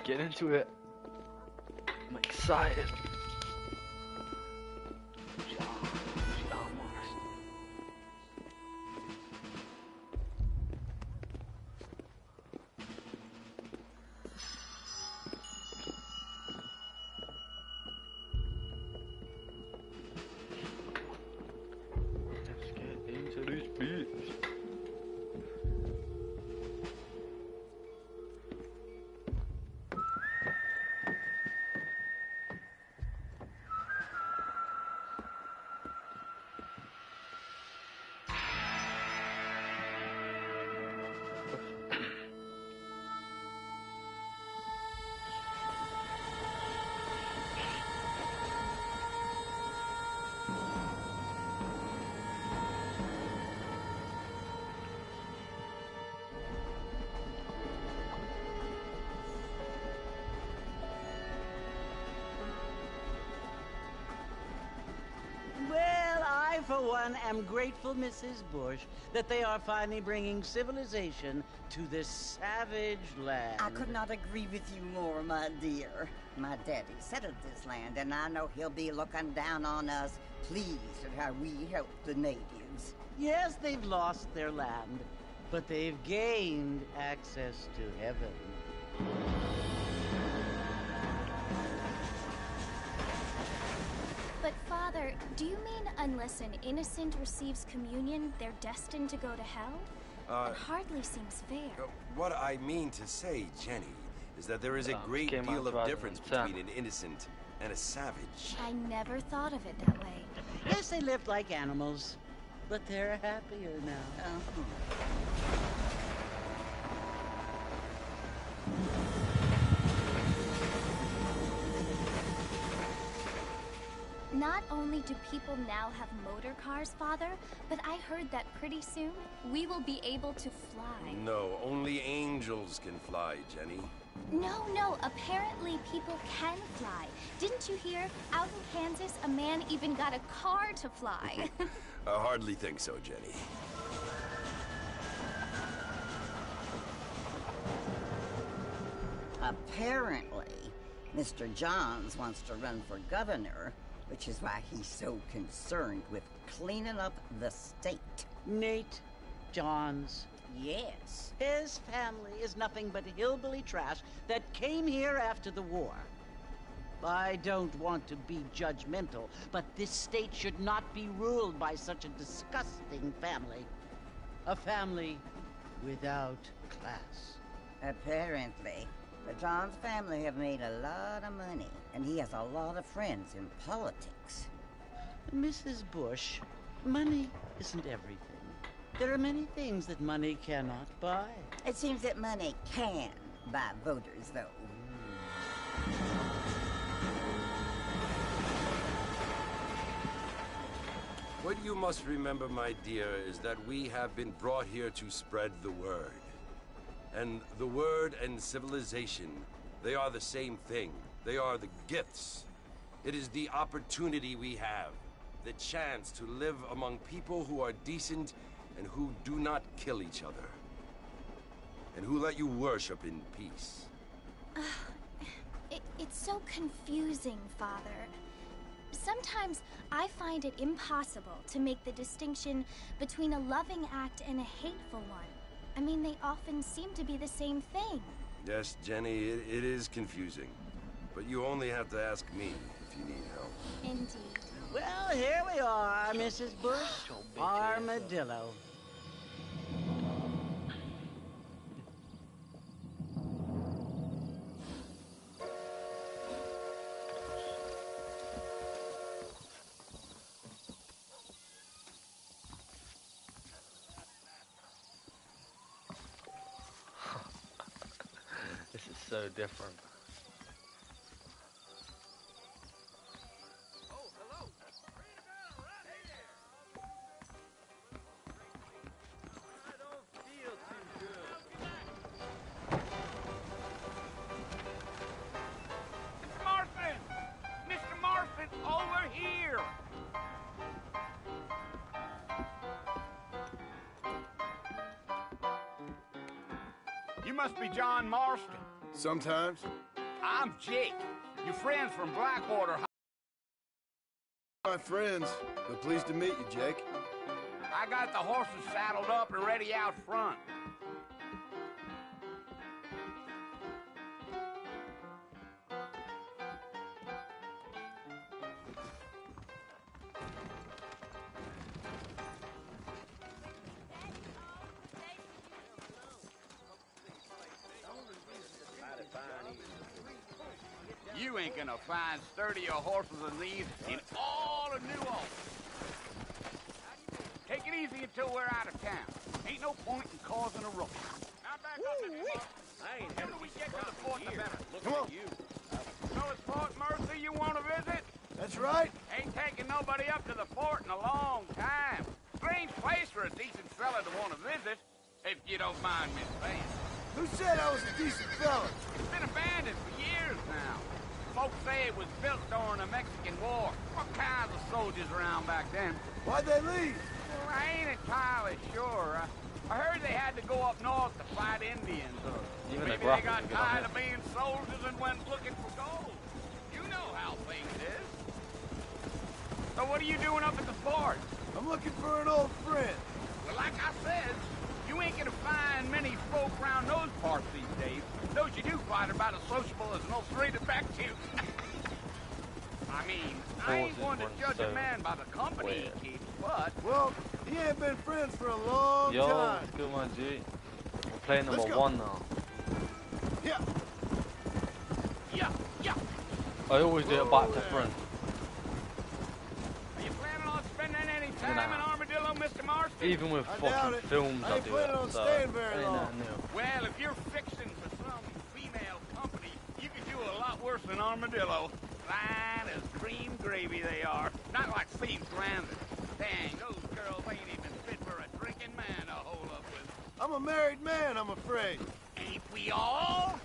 Get into it. I'm excited. Let's get into these beats. Well, I, for one, am grateful, Mrs. Bush, that they are finally bringing civilization to this savage land. I could not agree with you more, my dear. My daddy settled this land, and I know he'll be looking down on us, pleased at how we help the natives. Yes, they've lost their land, but they've gained access to heaven. But Father, do you mean unless an innocent receives communion, they're destined to go to hell? That hardly seems fair. What I mean to say, Jenny, is that there is a great deal of difference between an innocent and a savage. I never thought of it that way. Yes, they lived like animals, but they're happier now. Not only do people now have motor cars, Father, but I heard that pretty soon we will be able to fly. No, only angels can fly, Jenny. No, apparently people can fly. Didn't you hear? Out in Kansas, a man even got a car to fly. I hardly think so, Jenny. Apparently, Mr. Johns wants to run for governor, which is why he's so concerned with cleaning up the state. Nate Johns. Yes. His family is nothing but hillbilly trash that came here after the war. I don't want to be judgmental, but this state should not be ruled by such a disgusting family. A family without class. Apparently. The Johns family have made a lot of money, and he has a lot of friends in politics. Mrs. Bush, money isn't everything. There are many things that money cannot buy. It seems that money can buy voters, though. What you must remember, my dear, is that we have been brought here to spread the word. And the word and civilization, they are the same thing. They are the gifts. It is the opportunity we have, the chance to live among people who are decent and who do not kill each other, and who let you worship in peace. It's so confusing, Father. Sometimes I find it impossible to make the distinction between a loving act and a hateful one. I mean, they often seem to be the same thing. Yes, Jenny, it is confusing. But you only have to ask me if you need help. Indeed. Well, here we are, Mrs. Bush. Armadillo. This is so different. You must be John Marston. Sometimes. I'm Jake. Your friends from Blackwater. My friends, we're pleased to meet you, Jake. I got the horses saddled up and ready out front. You ain't gonna find sturdier horses than these in all of New Orleans. Take it easy until we're out of town. Ain't no point in causing a ruckus. Now back up, Mr. Clark. The sooner we get to the fort, the better. Come on. So it's Fort Mercy you want to visit? That's right. Ain't taking nobody up to the fort in a long time. Strange place for a decent fella to want to visit, if you don't mind me saying. Who said I was a decent fella? It's been abandoned for years now. Folks say it was built during the Mexican War. What kinds of soldiers around back then? Why'd they leave? Well, I ain't entirely sure. I heard they had to go up north to fight Indians. Even the Maybe they graphics got are good on tired this. of being soldiers and went looking for gold. You know how things is. So what are you doing up at the fort? I'm looking for an old friend. Well, like I said, you ain't gonna find many folk around those parts these days. Those you do find are about as sociable as an old straight back to. I mean, I ain't Horses one to run judge so a man by the company weird. he keeps, but Well, he ain't been friends for a long Yo, time. it's good one, G. We're playing number Let's go. 1 now. Yeah. yeah. I always do it back to front. Are you planning on spending any time in Armadillo, Mr. Marston? Even with I doubt fucking it. films, I I ain't do planning it. on So, staying very ain't long. nothing new. Well, if you're fixing for some female company, you could do a lot worse than Armadillo. Fine as cream gravy they are. Not like Steve's Landon. Dang, those girls ain't even fit for a drinking man to hold up with. I'm a married man, I'm afraid. Ain't we all?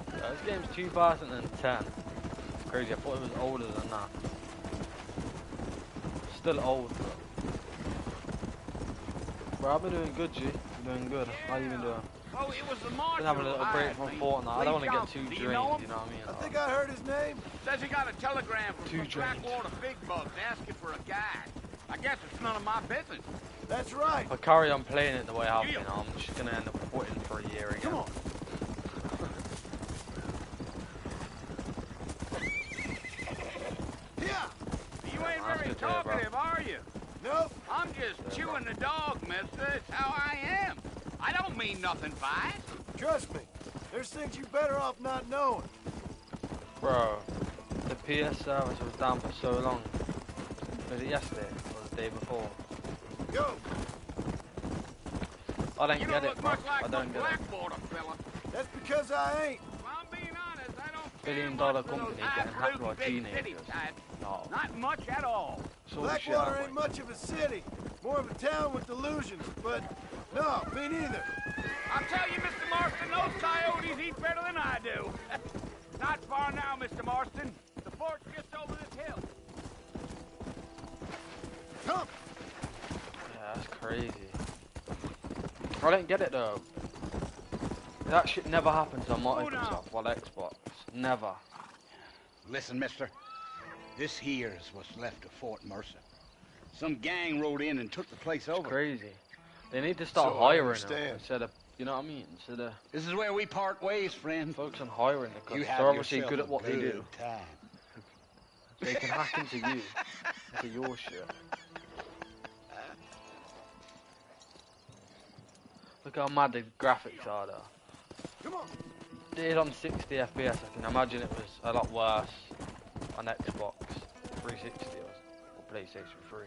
This game's 2010. It's crazy, I thought it was older than that. Still old, but I've been doing good, G. I'm doing good. How you been doing? Oh, it was the marshal. Been having a little break from Fortnite. I don't want to get too Do drained, you know him? you know what I mean? I think I heard his name. Says he got a telegram from Too some drained. Blackwater big bugs asking for a guide. I guess it's none of my business. That's right. If I carry on playing it the way I've been, I'm just going to end up quitting for a year again. Come on. Yeah. You ain't That's very good to hear, bro. talkative, are you? Nope. I'm just chewing the dog, mister. It's how I am. I don't mean nothing by it. Trust me. There's things you better off not knowing. Bro, the PS service was down for so long. Was it yesterday or the day before? Go. I don't You get don't it, look bro. much like I the don't get it. Blackwater fella. That's because I ain't. If I'm being honest, I don't care $1 billion much for those company getting hacked by highfalutin big city teenagers. types. No. Not much at all. Sort of shit Blackwater that ain't way. much of a city. More of a town with delusions, but no, me neither. I'll tell you, Mr. Marston, those coyotes eat better than I do. Not far now, Mr. Marston. The fort's just over this hill. Come. Yeah, that's crazy. I don't get it though. That shit never happens on Microsoft or Xbox. Never. Listen, mister. This here is what's left of Fort Mercer. Some gang rode in and took the place It's over. crazy. They need to start So I hiring them understand. instead of, you know what I mean? Instead of This is where we part ways, friend. focus on hiring them You because have they're obviously yourself good a at what they good do. time. They can hack into you, into your shit. Look how mad the graphics are though. Come on. It is on 60 FPS. I can imagine it was a lot worse on Xbox 360 or PlayStation 3.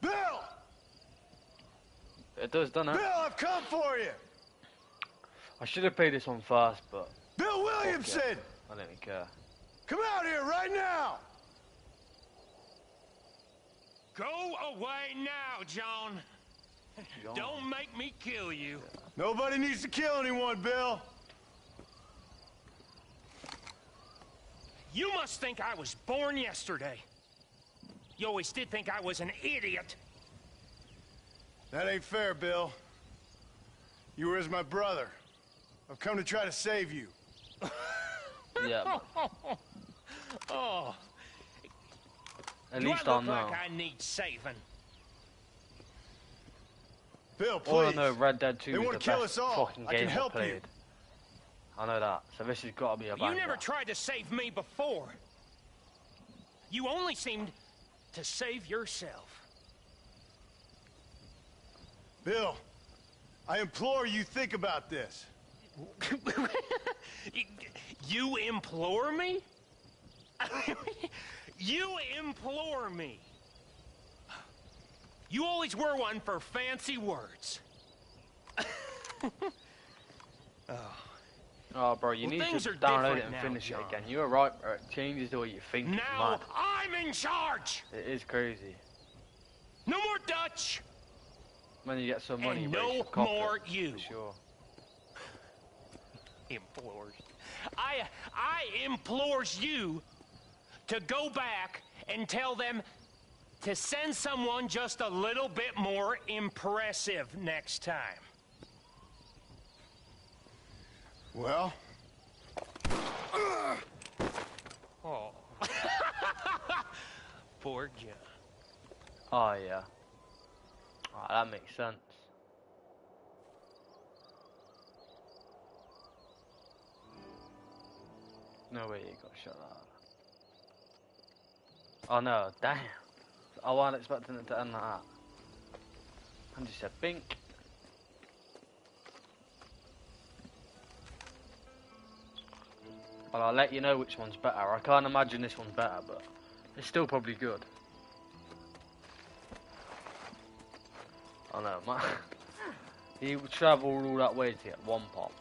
Bill! It does, doesn't it? Bill, I've come for you. I should have played this one first, but Bill Williamson! I don't even care. Come out here right now! Go away now, John. John. Don't make me kill you. Nobody needs to kill anyone, Bill. You must think I was born yesterday. You always did think I was an idiot. That ain't fair, Bill. You were as my brother. I've come to try to save you. Yeah, man. Oh. At Do least I I look know. like I need saving? Bill, All I please. know, Red Dead 2 They is wanna the kill best us all. fucking I game can I've help you. played. I know that. So this has got to be a banger. You never tried to save me before. You only seemed to save yourself. Bill, I implore you think about this. You implore me? You implore me. You always were one for fancy words. Oh, bro, you Well, need things to are download different it and now, finish John. it again. You're right, bro. It changes the way you think. It's Now mad. I'm in charge. It is crazy. No more Dutch. When you get some money, And bro, you no should cop more it, you. For sure. Implores. I implores you to go back and tell them to send someone just a little bit more impressive next time. Well, Oh. Poor John. Oh, yeah. Oh, that makes sense. No way you got shot like that. Oh no, damn. I wasn't expecting it to end like that. And just said bink. Well, I'll let you know which one's better. I can't imagine this one's better, but it's still probably good. I know, man. He travelled all that way to get one pop.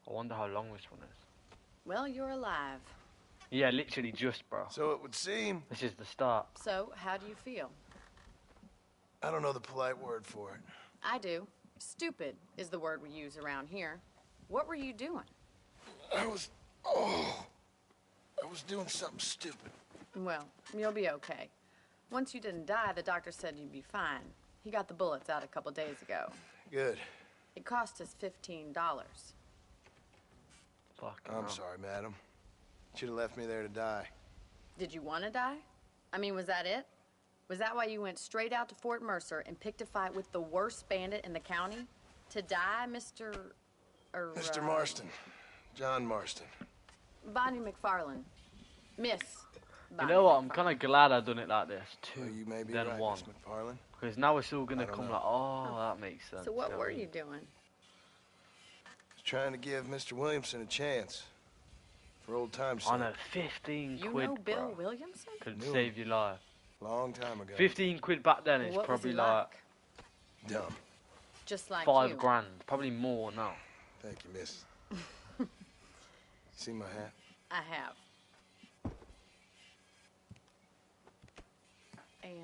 I wonder how long this one is. Well, you're alive. Yeah, literally just, bro. so it would seem. This is the start. So, how do you feel? I don't know the polite word for it. I do. Stupid is the word we use around here. What were you doing? I was doing something stupid. Well, you'll be okay. Once you didn't die, the doctor said you'd be fine. He got the bullets out a couple days ago. Good. It cost us $15. Fucking I'm hell. sorry, madam. Should have left me there to die. Did you want to die? I mean, was that it? Was that why you went straight out to Fort Mercer and picked a fight with the worst bandit in the county? To die, Mr. Mr. Marston. John Marston. Bonnie McFarlane. Miss You Bonnie know what? I'm McFarlane. kind of glad I done it like this. Well, Two, you may be then right, one. Miss McFarlane. Because now it's all gonna I don't come know. like, oh, that makes sense. So what know were I mean? you doing? Just trying to give Mr. Williamson a chance. For old time's sake. I know, 15 You quid, know Bill bro, Williamson? could Knew him. save your life. Long time ago. 15 quid back then is What was probably he like Dumb. Just like 5 you. grand, probably more now. Thank you, miss. See my hat? I have. And,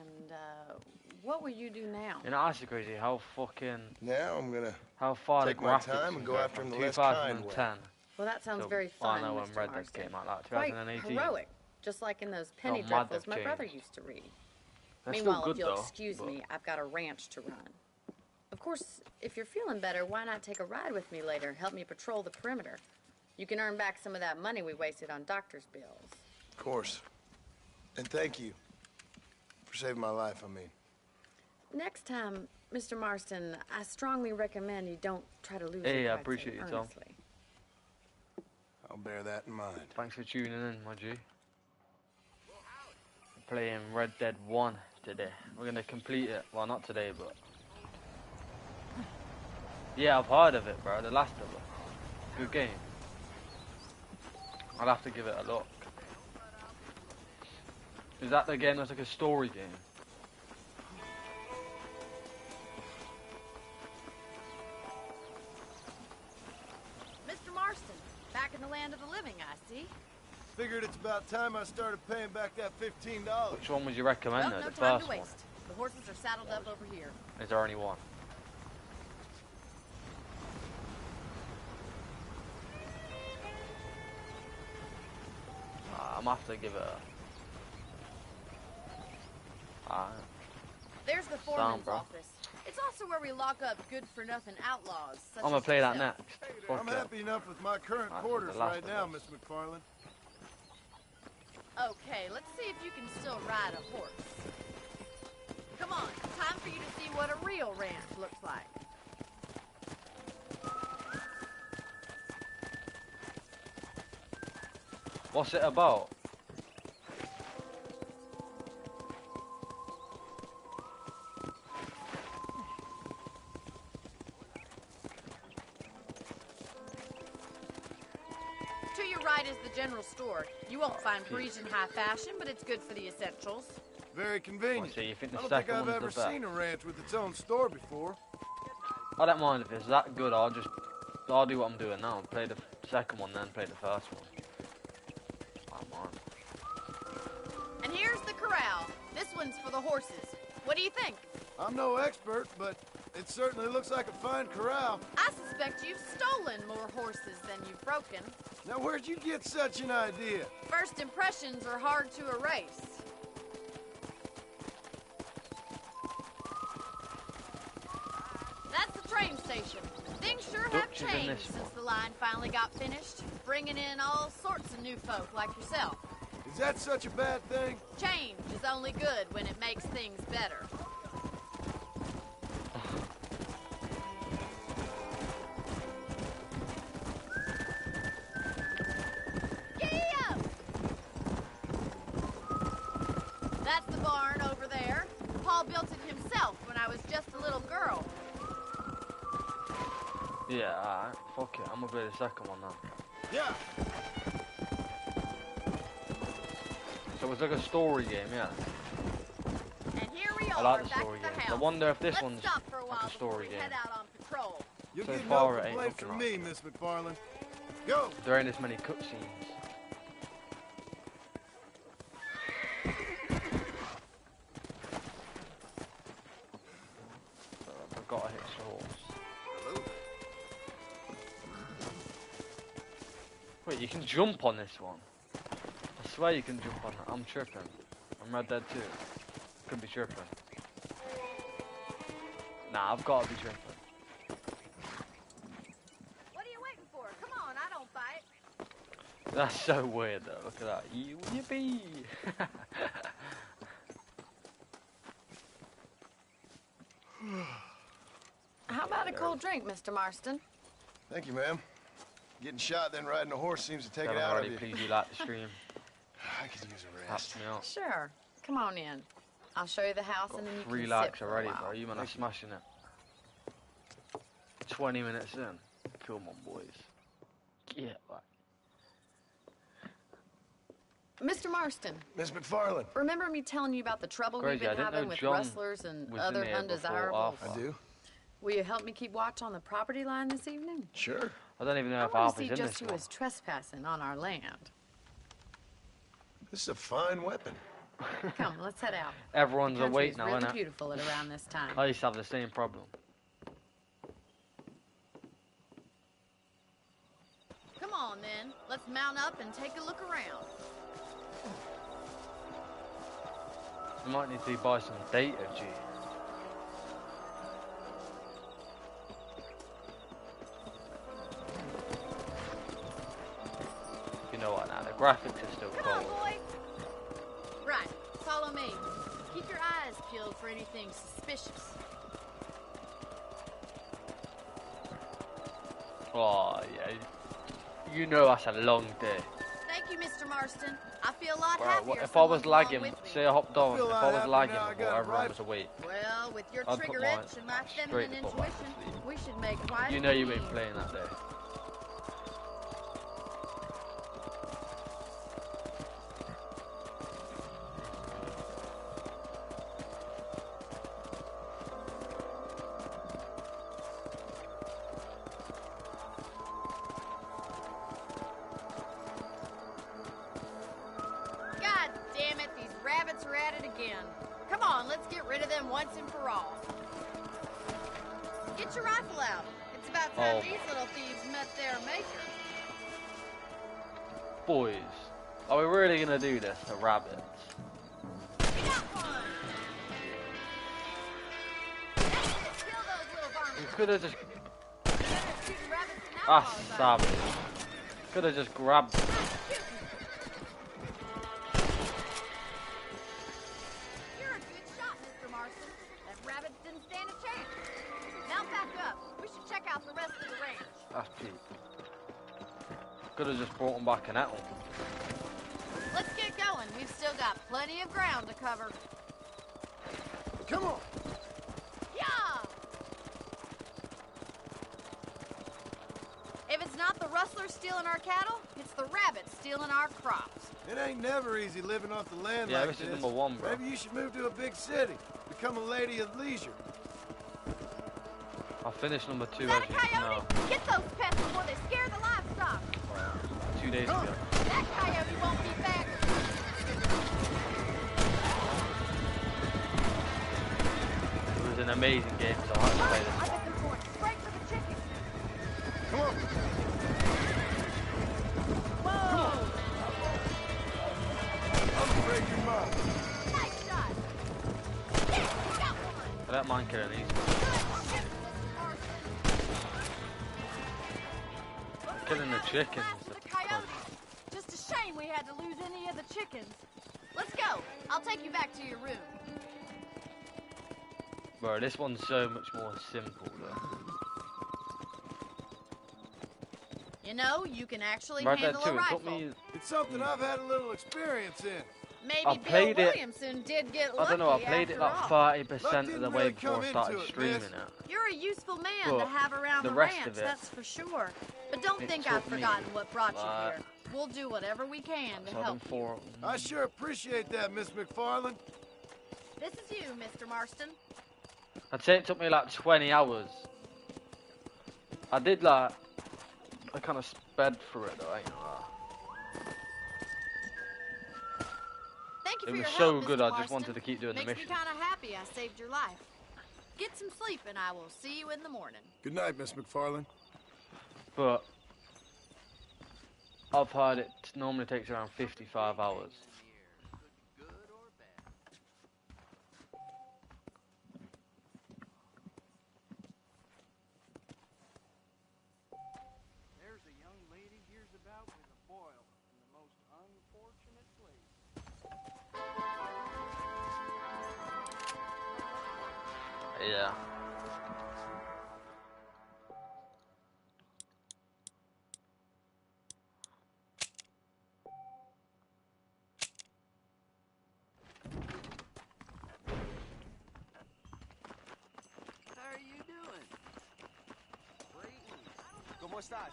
what will you do now? You know, that's crazy how fucking, Now I'm gonna how far take the my graphics time and can go go after from him the less kind way. 2010. Well, that sounds So, very I fun, know when Mr. Red Dead Marston. came out, like Quite 2018. heroic, just like in those penny mad dreadfuls they've my brother changed. used to read. They're Meanwhile, still if good you'll though. excuse but- me, I've got a ranch to run. Of course, if you're feeling better, why not take a ride with me later? Help me patrol the perimeter. You can earn back some of that money we wasted on doctor's bills. Of course. And thank you. For saving my life, I mean. Next time, Mr. Marston, I strongly recommend you don't try to lose Hey, your I pride so appreciate you, Tom. earnestly. I'll bear that in mind. Thanks for tuning in, my G. Playing Red Dead 1 today. We're gonna complete it. Well, not today, but yeah, I've heard of it, bro. The Last of Us. Good game. I'll have to give it a look. Is that the game that's like a story game? land of the living, I see. Figured it's about time I started paying back that $15. Which one would you recommend? Well, Though? no The time first to waste. The horses are saddled up over here. one. Is there only one? I'm gonna have to give it a... There's the foreman's bro. office. It's also where we lock up good-for-nothing outlaws. Such I'm gonna as play that yourself. next. Fuck I'm it. happy enough with my current That's quarters the last right of now, us. Miss McFarland. Okay, let's see if you can still ride a horse. Come on, time for you to see what a real ranch looks like. What's it about? To your right is the general store. You won't find Parisian high fashion, but it's good for the essentials. Very convenient. So you think the I don't think second I've one's ever the best? seen a ranch with its own store before. I don't mind if it's that good. I'll do what I'm doing now. Play the second one, then play the first one. I don't mind. And here's the corral. This one's for the horses. What do you think? I'm no expert, but it certainly looks like a fine corral. I suspect you've stolen more horses than you've broken. Now, where'd you get such an idea? First impressions are hard to erase. That's the train station. Things sure have Dutch is in changed this since one. the line finally got finished, bringing in all sorts of new folk like yourself. Is that such a bad thing? Change is only good when it makes things better. Yeah! That's the barn over there. Paul built it himself when I was just a little girl. Yeah, alright. Fuck it. I'm gonna play the second one now. Yeah. So it's like a story game, yeah. And here we I are, like the back story at the games. I house. wonder if this Let's one's stop for a while like a story before we game. head out on patrol. You'll So get far, no it ain't complaint from looking me, Miss McFarland. Go! There ain't as many cutscenes. I've got to hit the horse. Hello? Wait, you can jump on this one. I swear you can jump on it. I'm tripping. I'm Red Dead 2. Could be tripping. Nah, I've got to be tripping. What are you waiting for? Come on, I don't fight. That's so weird though. Look at that. Yippee! How about a cold drink, Mr. Marston? Thank you, ma'am. Getting shot then riding a horse seems to take it Devin, out of already you. please you like the stream. I could use a Taps rest. me up. Sure. Come on in. I'll show you the house Got and then you 3 can likes sit for already, a while. bro. You man are smashing it. 20 minutes in. Come on, boys. Yeah, like. Mr. Marston, Miss McFarland. remember me telling you about the trouble Crazy, we've I been didn't having know with John rustlers and was in other here before undesirables? Alpha. I do. Will you help me keep watch on the property line this evening? Sure. I don't even know I if want to Alpha's see in just this who one. is trespassing on our land. This is a fine weapon. Come, let's head out. Everyone's The country awake is now, really innit? beautiful at around this time. I used to have the same problem. Come on, then. Let's mount up and take a look around. You might need to buy some data, G. You know what now, the graphics are still Come on, cold. boy. Right. Follow me. Keep your eyes peeled for anything suspicious. Oh, yeah. You know that's a long day. Thank you, Mr. Marston. I feel a lot Well, happier if I was someone's along lagging, with me. say I hopped on, feel if a I lot was happier lagging now I before got a everyone was rifle. awake, Well, with your I'd put trigger mine itch and my straight feminine to put back to intuition, sleep. we should make quite you a know you team. ain't playing that day. on, let's get rid of them once and for all. Get your rifle out. It's about time these little thieves met their maker. Boys, are we really gonna do this? The rabbits. We could have just. Ah, savage. Could have just grabbed them. You're a good shot, Mr. Marston. That rabbit didn't stand a chance. Now back up. We should check out the rest of the range. That's cheap. Could have just brought them back and at them. Let's get going. We've still got plenty of ground to cover. Come on. Yeah! If it's not the rustlers stealing our cattle, it's the rabbits stealing our crops. It ain't never easy living off the land Yeah, like this this. is number one, bro. Maybe you should move to a big city. Become a lady of leisure. I finished number 2 Is that as a you coyote? know. Get those pests before they scare the livestock. 2 days ago. That coyote won't be back. It was an amazing game, so I had to play this. I bet they're going straight for the chicken. Come on. Whoa! I'm afraid you're mine. Nice shot. Yeah, got one. I don't mind killing these. Killing the chickens. The coyotes. Just a shame we had to lose any of the chickens. Let's go. I'll take you back to your room. Bro, this one's so much more simple though. You know, you can actually Red Dead handle 2, a it took rifle. me. It's something I've had a little experience in. Maybe I Bill played it- Williamson did get lucky I don't know, I played it after like all. 30% of the way really before come I started into it, streaming miss. it. You're a useful man But to have around the the, rest ranch, of it, that's for sure. But don't it think took I've me, forgotten what brought you like, here. We'll do whatever we can to So help you. I sure appreciate that, Miss McFarland. This is you, Mr. Marston. I'd say it took me like 20 hours. I did like, I kind of sped through it though, ain't gonna lie. Thank you It for was your so help, good, Mr. I just Marston. wanted to keep doing the Makes mission. me kind of happy I saved your life. Get some sleep and I will see you in the morning. Good night, Miss McFarland. But I've heard it normally takes around 55 hours. There's a young lady here's about with a boil in the most unfortunate place. Yeah. How are you doing? ¿Cómo estás?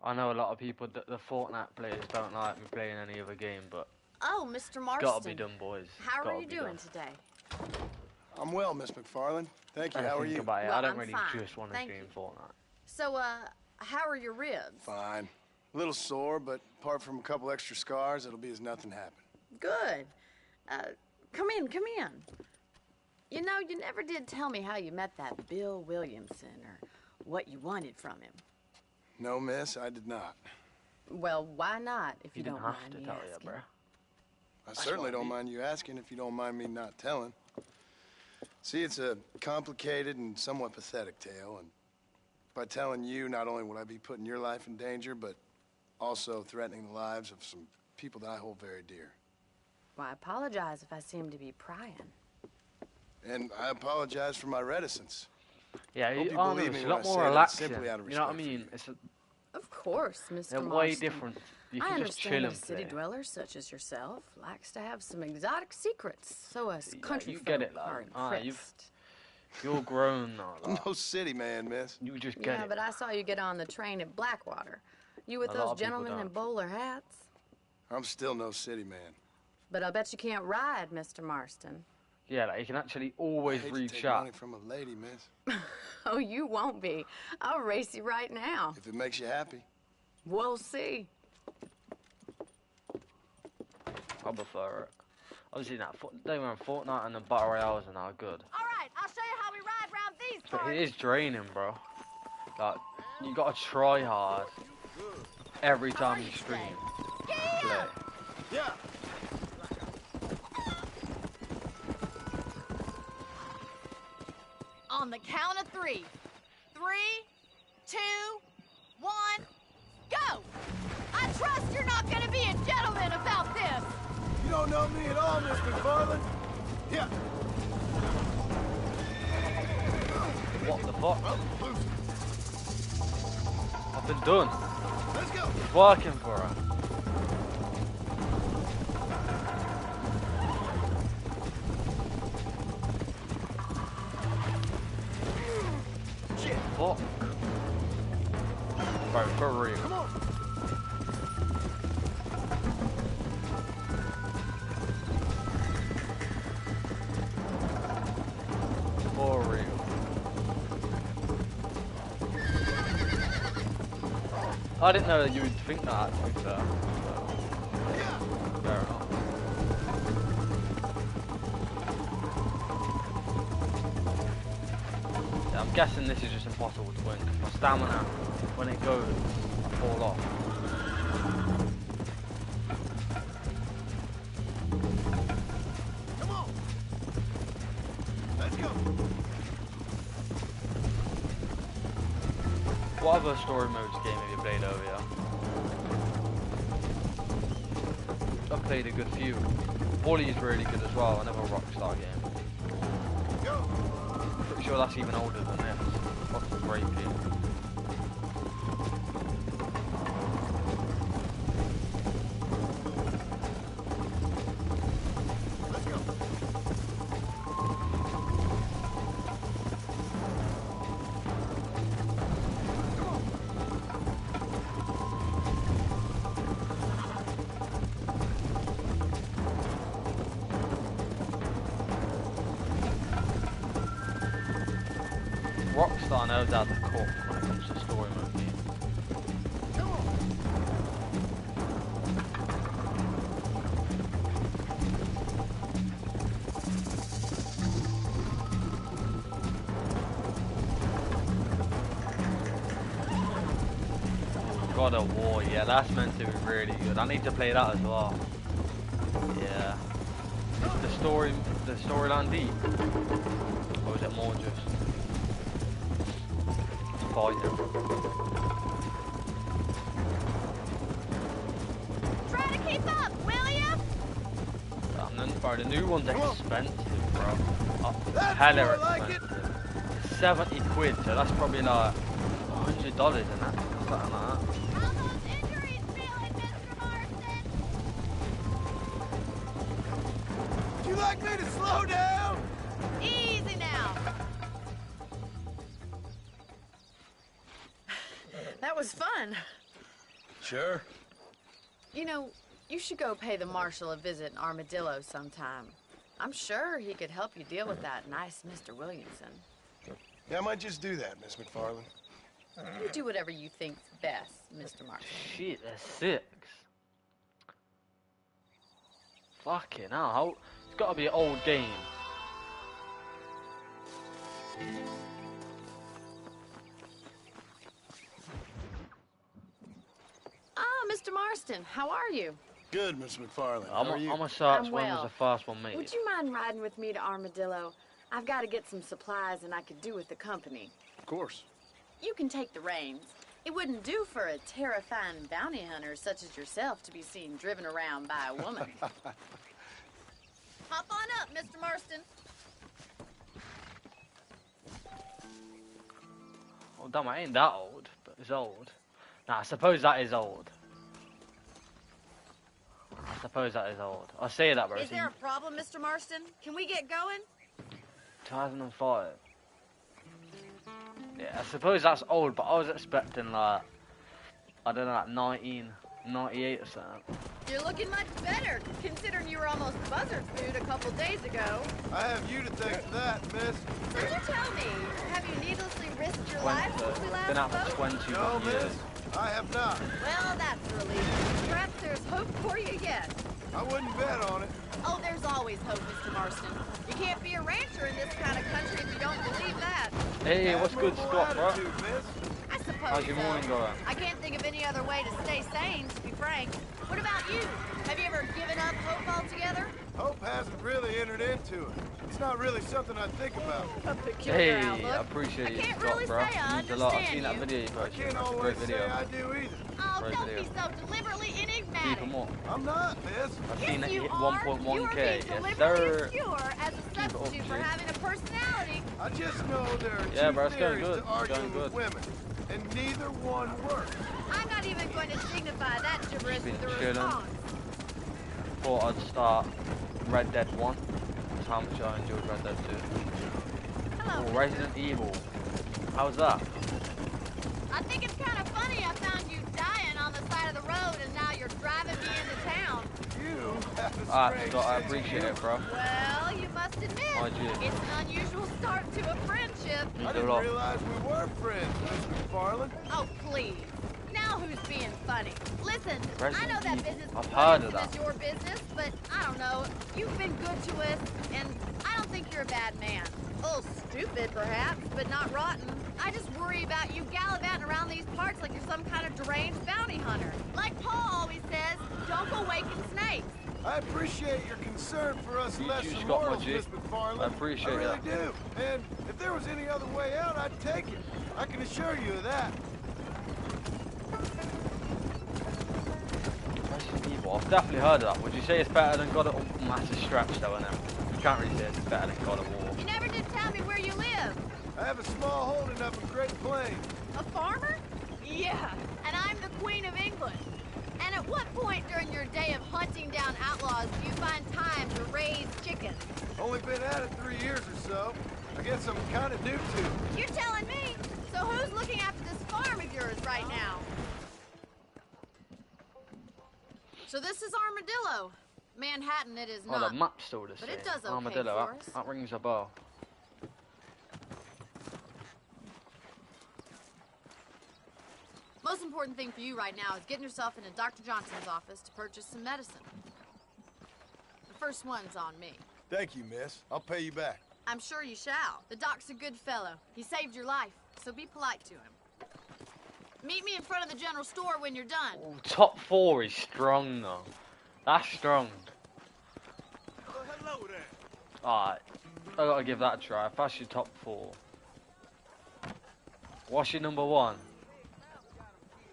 I know a lot of people, the Fortnite players don't like me playing any other game, but Oh, Mr. it's Marston. gotta be done, boys. How are Gotta you be doing done. today? I'm well, Miss McFarland. Thank you. I How are think you? about it. Well, I don't I'm really fine. just want to Thank stream you. Fortnite. So, how are your ribs? Fine. A little sore, but apart from a couple extra scars, it'll be as nothing happened. Good. Come in, come in. You know, you never did tell me how you met that Bill Williamson or what you wanted from him. No, miss, I did not. Well, why not, if you, You didn't don't have mind to me tell asking? you, bruh. I certainly don't mind you asking if you don't mind me not telling. See, it's a complicated and somewhat pathetic tale, and by telling you, not only would I be putting your life in danger, but also threatening the lives of some people that I hold very dear. Well, I apologize if I seem to be prying. And I apologize for my reticence. Yeah, Hope you, you oh, no, believe it's me a when lot I more say that it's relaxing. simply out of You know what I respect for mean? you. It's Of course, Mr. they're Marston. way different. You I can just chill understand a and city play. dweller such as yourself likes to have some exotic secrets, so us Yeah, country you folk get it, are lad. Ah, you've- impressed. You're grown now. I'm like. no city man, miss. You just get Yeah, it. but I saw you get on the train at Blackwater. You with A lot those of people gentlemen in don't. bowler hats? I'm still no city man. But I bet you can't ride, Mr. Marston. Yeah, like you can actually I always hate to read take chat. money from a lady, miss. Oh, you won't be. I'll race you right now. If it makes you happy. We'll see. I prefer it. Obviously, that they were in Fortnite and the battle royales are now good. All right, I'll show you how we ride around these But parts. it is draining, bro. Like, you gotta try hard every time you stream. Play. Yeah. On the count of 3. 3, 2, 1, go! I trust you're not gonna be a gentleman about this. You don't know me at all, Miss McFarland. Yeah. What the fuck? Well, loose. I've been done. Let's go. It's working for her. Shit. Fuck. Bro, for real. Come on. For real. I didn't know that you would think that, to be fair. So, fair enough. Yeah, I'm guessing this is just impossible to win. My stamina, when it goes, I fall off. Come on. Let's go. What other story modes game have you played over here? I've played a good few. Bully's really good as well, another Rockstar game. Go. Pretty sure that's even older than this. Fucking great game. Let's go. Rockstar knows how to cook when it comes to story mode games. Come on. God of War, yeah, that's meant to be really good. I need to play that as well. Yeah. Is the storyline deep? Or is it more just fighting? Try to keep up, will ya? And then, bro, the new one's expensive, bro. That's Hella more like it. expensive. 70 quid, so that's probably like $100, isn't it? Something like that. How those injuries feeling, Mr. Marston? Would you like me to slow down? Easy now. That was fun. Sure. You know, you should go pay the marshal a visit in Armadillo sometime. I'm sure he could help you deal with that nice Mr. Williamson. Yeah, I might just do that, Miss McFarland. You do whatever you think's best, Mr. Marston. Shit, there's 6. Fucking hell. It's gotta be an old game. Ah, Mr. Marston, how are you? Good, Miss McFarland. I'm How are you? gonna search I'm when was well. the first one made. Would you mind riding with me to Armadillo? I've got to get some supplies and I could do with the company. Of course. You can take the reins. It wouldn't do for a terrifying bounty hunter such as yourself to be seen driven around by a woman. Hop on up, Mr. Marston. Oh damn, it ain't that old, but it's old. Nah, I suppose that is old. I suppose that is old. I say that, bro. Is there a problem, Mr. Marston? Can we get going? 2005. Yeah, I suppose that's old, but I was expecting like, I don't know, like 1998 or something. You're looking much better, considering you were almost buzzard food a couple days ago. I have you to thank for that, miss. So you tell me, have you needlessly risked your life since we last Been out for spoke? 21 No, years. miss. I have not. Well, that's a relief. Perhaps there's hope for you yet. I wouldn't bet on it. Oh, there's always hope, Mr. Marston. You can't be a rancher in this kind of country if you don't believe that. Hey, what's good, Admirable Scott, bro? attitude, miss. I suppose How's your so. morning going? I can't think of any other way to stay sane, to be frank. What about you? Have you ever given up hope altogether? Hope hasn't really entered into it. It's not really something I think about. A peculiar Hey, outlook. I appreciate I you, can't Scott, really bro. say I Means a lot. I've understand seen that you. video you I posted. can't That's a great always say video. I do either. Oh, Great don't video. be so deliberately Keep enigmatic. them up. I'm not, miss. I've Yes, seen it you hit are. You are 1.1k. being Yes, deliberately sir. obscure as a Keep it up, substitute for G. having a personality. I just know there are Yeah, two bro, it's going theories good. to It's arguing going with good. women, and neither one works. I'm not even going to signify that gibberish Been with a chilling. response. Thought I'd start Red Dead 1. That's how much I enjoyed Red Dead 2. Hello. Oh, Resident Evil. How's that? I think it's kind of funny I found you dying on the side of the road and now you're driving me into town. You have a Alright, strange Scott, I sense of appreciate humor. it, bro. Well, you must admit, Why'd you? it's an unusual start to a friendship. I Means a didn't lot. realize we were friends, Miss McFarland. Oh, please. Now who's being funny? Listen, I know Resident that Evil. business I've heard of is that. your business, but I don't know. You've been good to us, and I don't think you're a bad man. A little stupid, perhaps, but not rotten. I just worry about you gallivanting around these parts like you're some kind of deranged bounty hunter. Like Paul always says, don't go waking snakes. I appreciate your concern for us You lesser got my mortals, G. Miss McFarland. I appreciate I really that. do. And if there was any other way out, I'd take it. I can assure you of that. Resident Evil. I've definitely heard of that. Would you say it's better than God of War? Massive stretch though, innit? You can't really say it's better than God of War. You never did tell me where you live. I have a small holding up in Great Plains. A farmer? Yeah, and I'm the Queen of England. And at what point during your day of hunting down outlaws do you find time to raise chickens? Only been at it 3 years or so. I guess I'm kind of new to it. You're telling me. So who's looking after this farm of yours right now? So this is Armadillo. Manhattan it is Oh, not. the map's still the same. But it does okay Armadillo, for us. that rings a bell. Most important thing for you right now is getting yourself into Dr. Johnson's office to purchase some medicine. The first one's on me. Thank you, miss. I'll pay you back. I'm sure you shall. The doc's a good fellow. He saved your life, so be polite to him. Meet me in front of the general store when you're done. Oh, top 4 is strong though. That's strong. Well, hello there. Alright. I gotta give that a try. If that's your top 4. What's your number 1?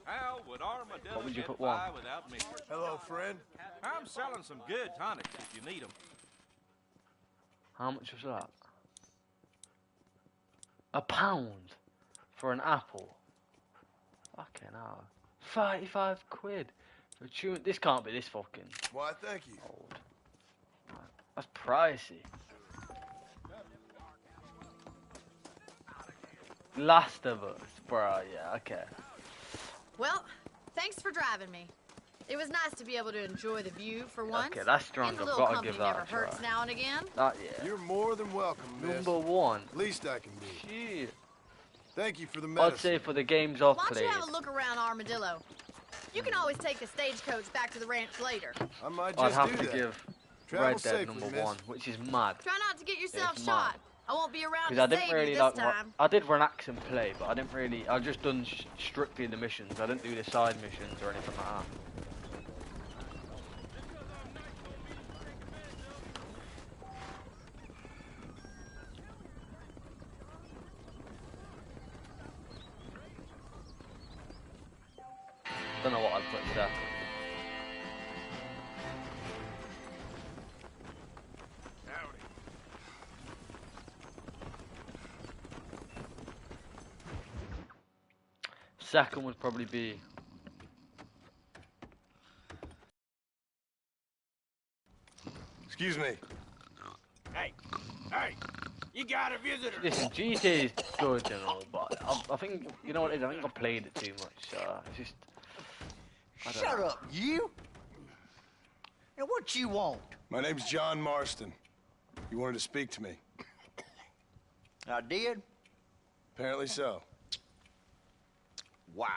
How would Armadillo What would you get put by one? without me? Hello, friend. I'm selling some good tonics if you need them. How much was that? £1 for an apple. Fucking hell. 35 quid. For chewing. This can't be this fucking Why, thank you. old. That's pricey. Last of Us, bro. Yeah, okay. Well, thanks for driving me. It was nice to be able to enjoy the view for once. Okay, that's strong. Getting a I've little got to company give that never a try. hurts now and again. That, yeah. You're more than welcome, miss. Number 1. Least I can do. Shit. Thank you for the medicine. I'd say for the games I've Why don't played. you have a look around Armadillo? You can always take the stagecoach back to the ranch later. I might I'd just have do to that. give Travel Red Dead safely, number miss. 1, which is mad. Try not to get yourself It's shot. mad. I won't be around Because to I didn't save really you like. this time. I did relax and play, but I didn't really. I just done strictly the missions. I didn't do the side missions or anything like that. Don't know what I'd put second. Howdy. Second would probably be. Excuse me. Hey, hey, you got a visitor. Listen, GTA is good and all, but I think you know what it is. I think I played it too much. So it's just. I don't Shut know. up, you! And what you want? My name's John Marston. You wanted to speak to me? I did? Apparently so. Why?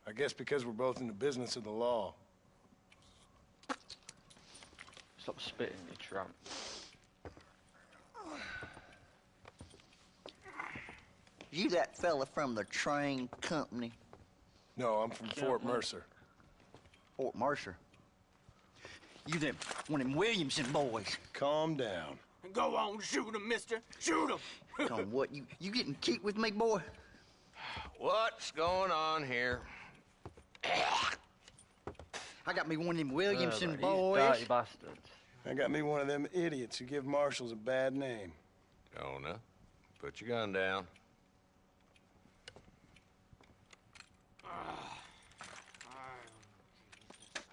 I guess because we're both in the business of the law. Stop spitting, you tramp. You that fella from the train company? No, I'm from Fort Mercer. Fort Mercer? You them one of them Williamson boys. Calm down. Go on, shoot him, mister. Shoot him. Come on, what, you getting kicked with me, boy? What's going on here? I got me one of them Williamson These boys. dirty bastards. I got me one of them idiots who give marshals a bad name. Jonah, put your gun down.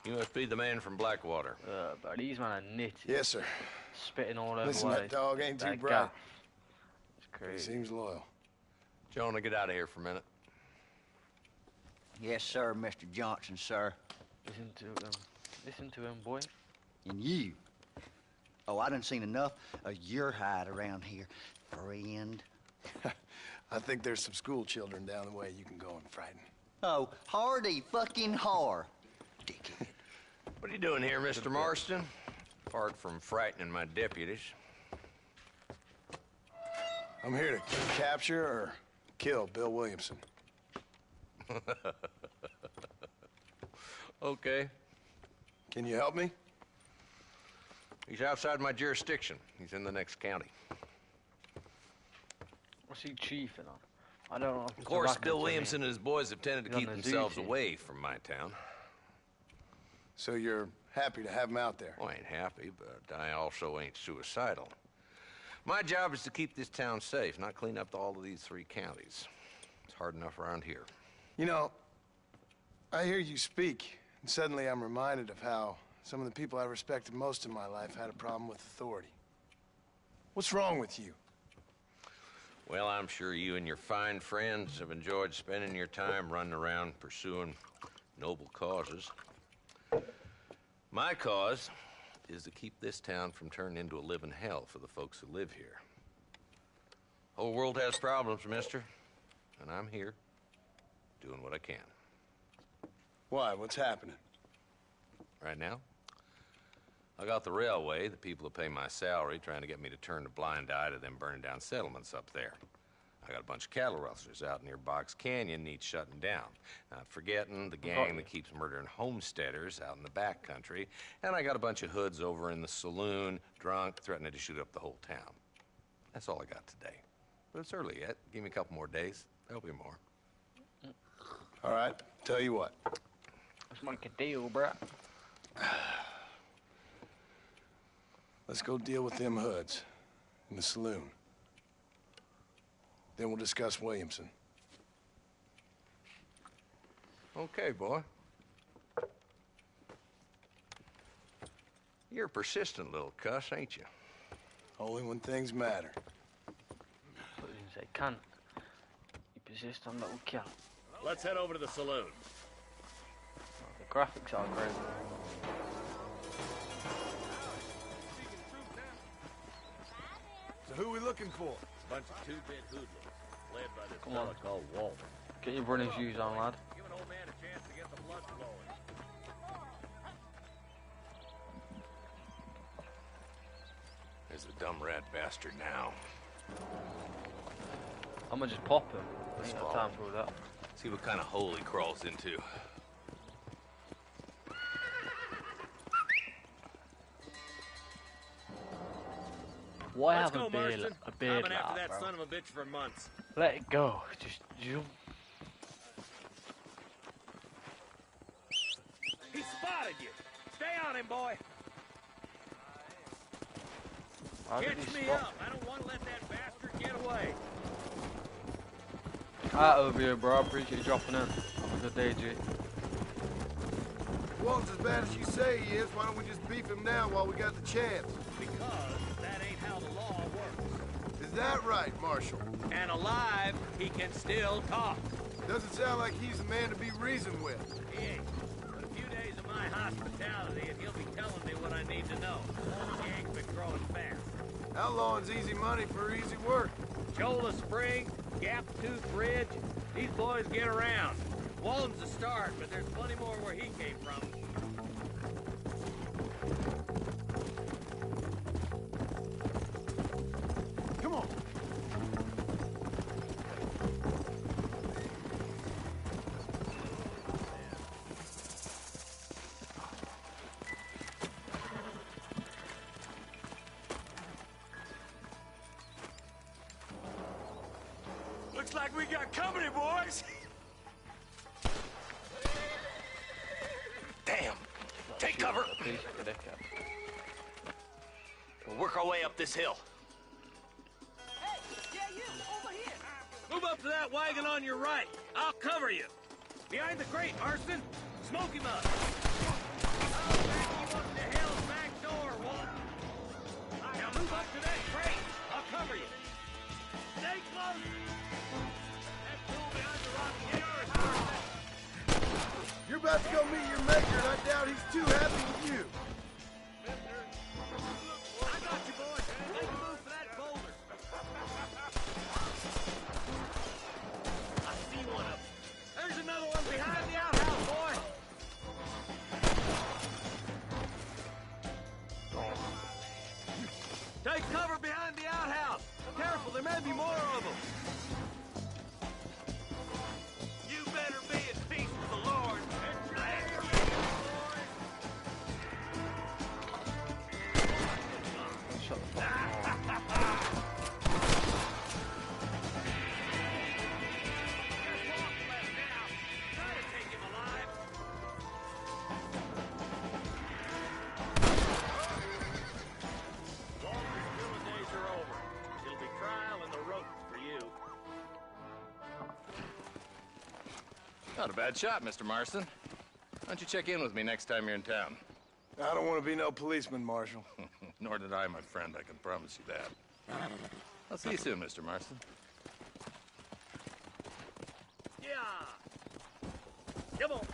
You must be the man from Blackwater. But these men are nitty. Yes, sir. Spitting all over Listen, the that dog ain't too That bright. gaff. It's He crazy. seems loyal. Jonah, get out of here for a minute. Yes, sir, Mr. Johnson, sir. Listen to him. Listen to him, boy. And you. Oh, I done seen enough of your hide around here, friend. I think there's some school children down the way you can go and frighten. Oh, hardy fucking har. Dickhead. What are you doing here, Mr. Marston? Apart from frightening my deputies. I'm here to capture or kill Bill Williamson. Okay. Can you help me? He's outside my jurisdiction. He's in the next county. What's he chiefing on? I don't know. Of course, Bill Williamson and his boys have tended to He's keep on the themselves duty. away from my town. So you're happy to have him out there? Well, I ain't happy, but I also ain't suicidal. My job is to keep this town safe, not clean up all of these 3 counties. It's hard enough around here. You know, I hear you speak, and suddenly I'm reminded of how some of the people I respected most in my life had a problem with authority. What's wrong with you? Well, I'm sure you and your fine friends have enjoyed spending your time running around pursuing noble causes. My cause is to keep this town from turning into a living hell for the folks who live here. Whole world has problems, mister, and I'm here doing what I can. Why? What's happening? Right now, I got the railway, the people who pay my salary, trying to get me to turn a blind eye to them burning down settlements up there. I got a bunch of cattle rustlers out near Box Canyon needs shutting down. Not forgetting the gang that keeps murdering homesteaders out in the back country. And I got a bunch of hoods over in the saloon, drunk, threatening to shoot up the whole town. That's all I got today. But it's early yet. Give me a couple more days. There'll be more. All right, tell you what. Let's make a deal, bruh. Let's go deal with them hoods in the saloon. Then we'll discuss Williamson. Okay, boy. You're a persistent little cuss, ain't you? Only when things matter. Put it in say, cunt. You persistent little cunt. Let's head over to the saloon. Oh, the graphics are great. So who are we looking for? Bunch of 2-bit hoodlums, led by this Come fella on. called Walter. Get your running shoes on, lad. Give an old man a chance to get the blood flowing. There's the dumb rat bastard now. I'm gonna just pop him. I Let's ain't got follow. time for all that. See what kind of hole he crawls into. Why Let's have go, a beard, Marston. a beard I've been after like that bro? son of a bitch for months. Let it go. Just jump. He spotted you. Stay on him, boy. How did Catch he me spot? up. I don't want to let that bastard get away. Alright, over here, bro. I appreciate you dropping in. Have a good day, G. If Walt's as bad as you say he is, why don't we just beef him now while we got the chance? Because that ain't how the law works. Is that right, Marshal? And alive, he can still talk. Doesn't sound like he's the man to be reasoned with. He ain't. But a few days of my hospitality, and he'll be telling me what I need to know. The gang's been growing fast. Outlawing's easy money for easy work. Shola Springs, Gap Tooth Ridge, these boys get around. Walden's the start, but there's plenty more where he came from. Come on. Looks like we got company, boys. Damn! Take cover! We'll work our way up this hill. Hey, yeah, you, over here. Move up to that wagon on your right. I'll cover you. Behind the crate, Marston. Smoke him up. Oh, back you up to hell's back door, Walt. Now move up to that crate. I'll cover you. Stay close. That tool behind the rock is yours, Marston. You're about to go meet your maker, and I doubt he's too happy with you. I got you, boys. Make a move for that boulder. I see one of them. There's another one behind the outhouse, boy. Take cover behind the outhouse. Careful, there may be more of them. You better be at peace with the Lord. Shut the fuck up. Not a bad shot, Mr. Marston. Why don't you check in with me next time you're in town? I don't want to be no policeman, Marshal. Nor did I, my friend. I can promise you that. I'll see you soon, Mr. Marston. Yeah. Come on.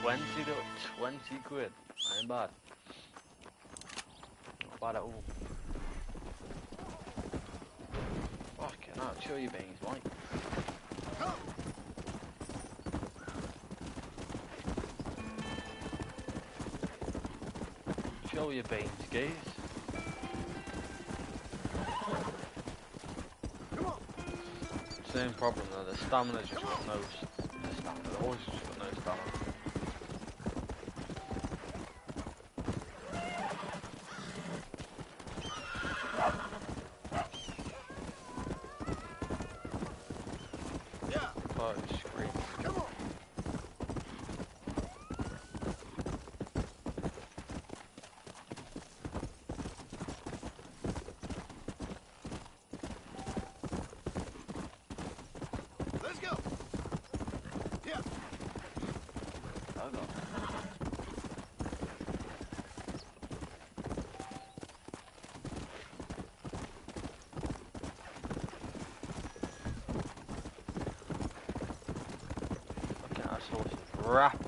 £20 ain't bad. Not bad at all. Fucking hell, show your beans, mate. Show your beans, guys. Same problem though, the stamina's just got no... The stamina, the horse has just got no stamina. Rapid.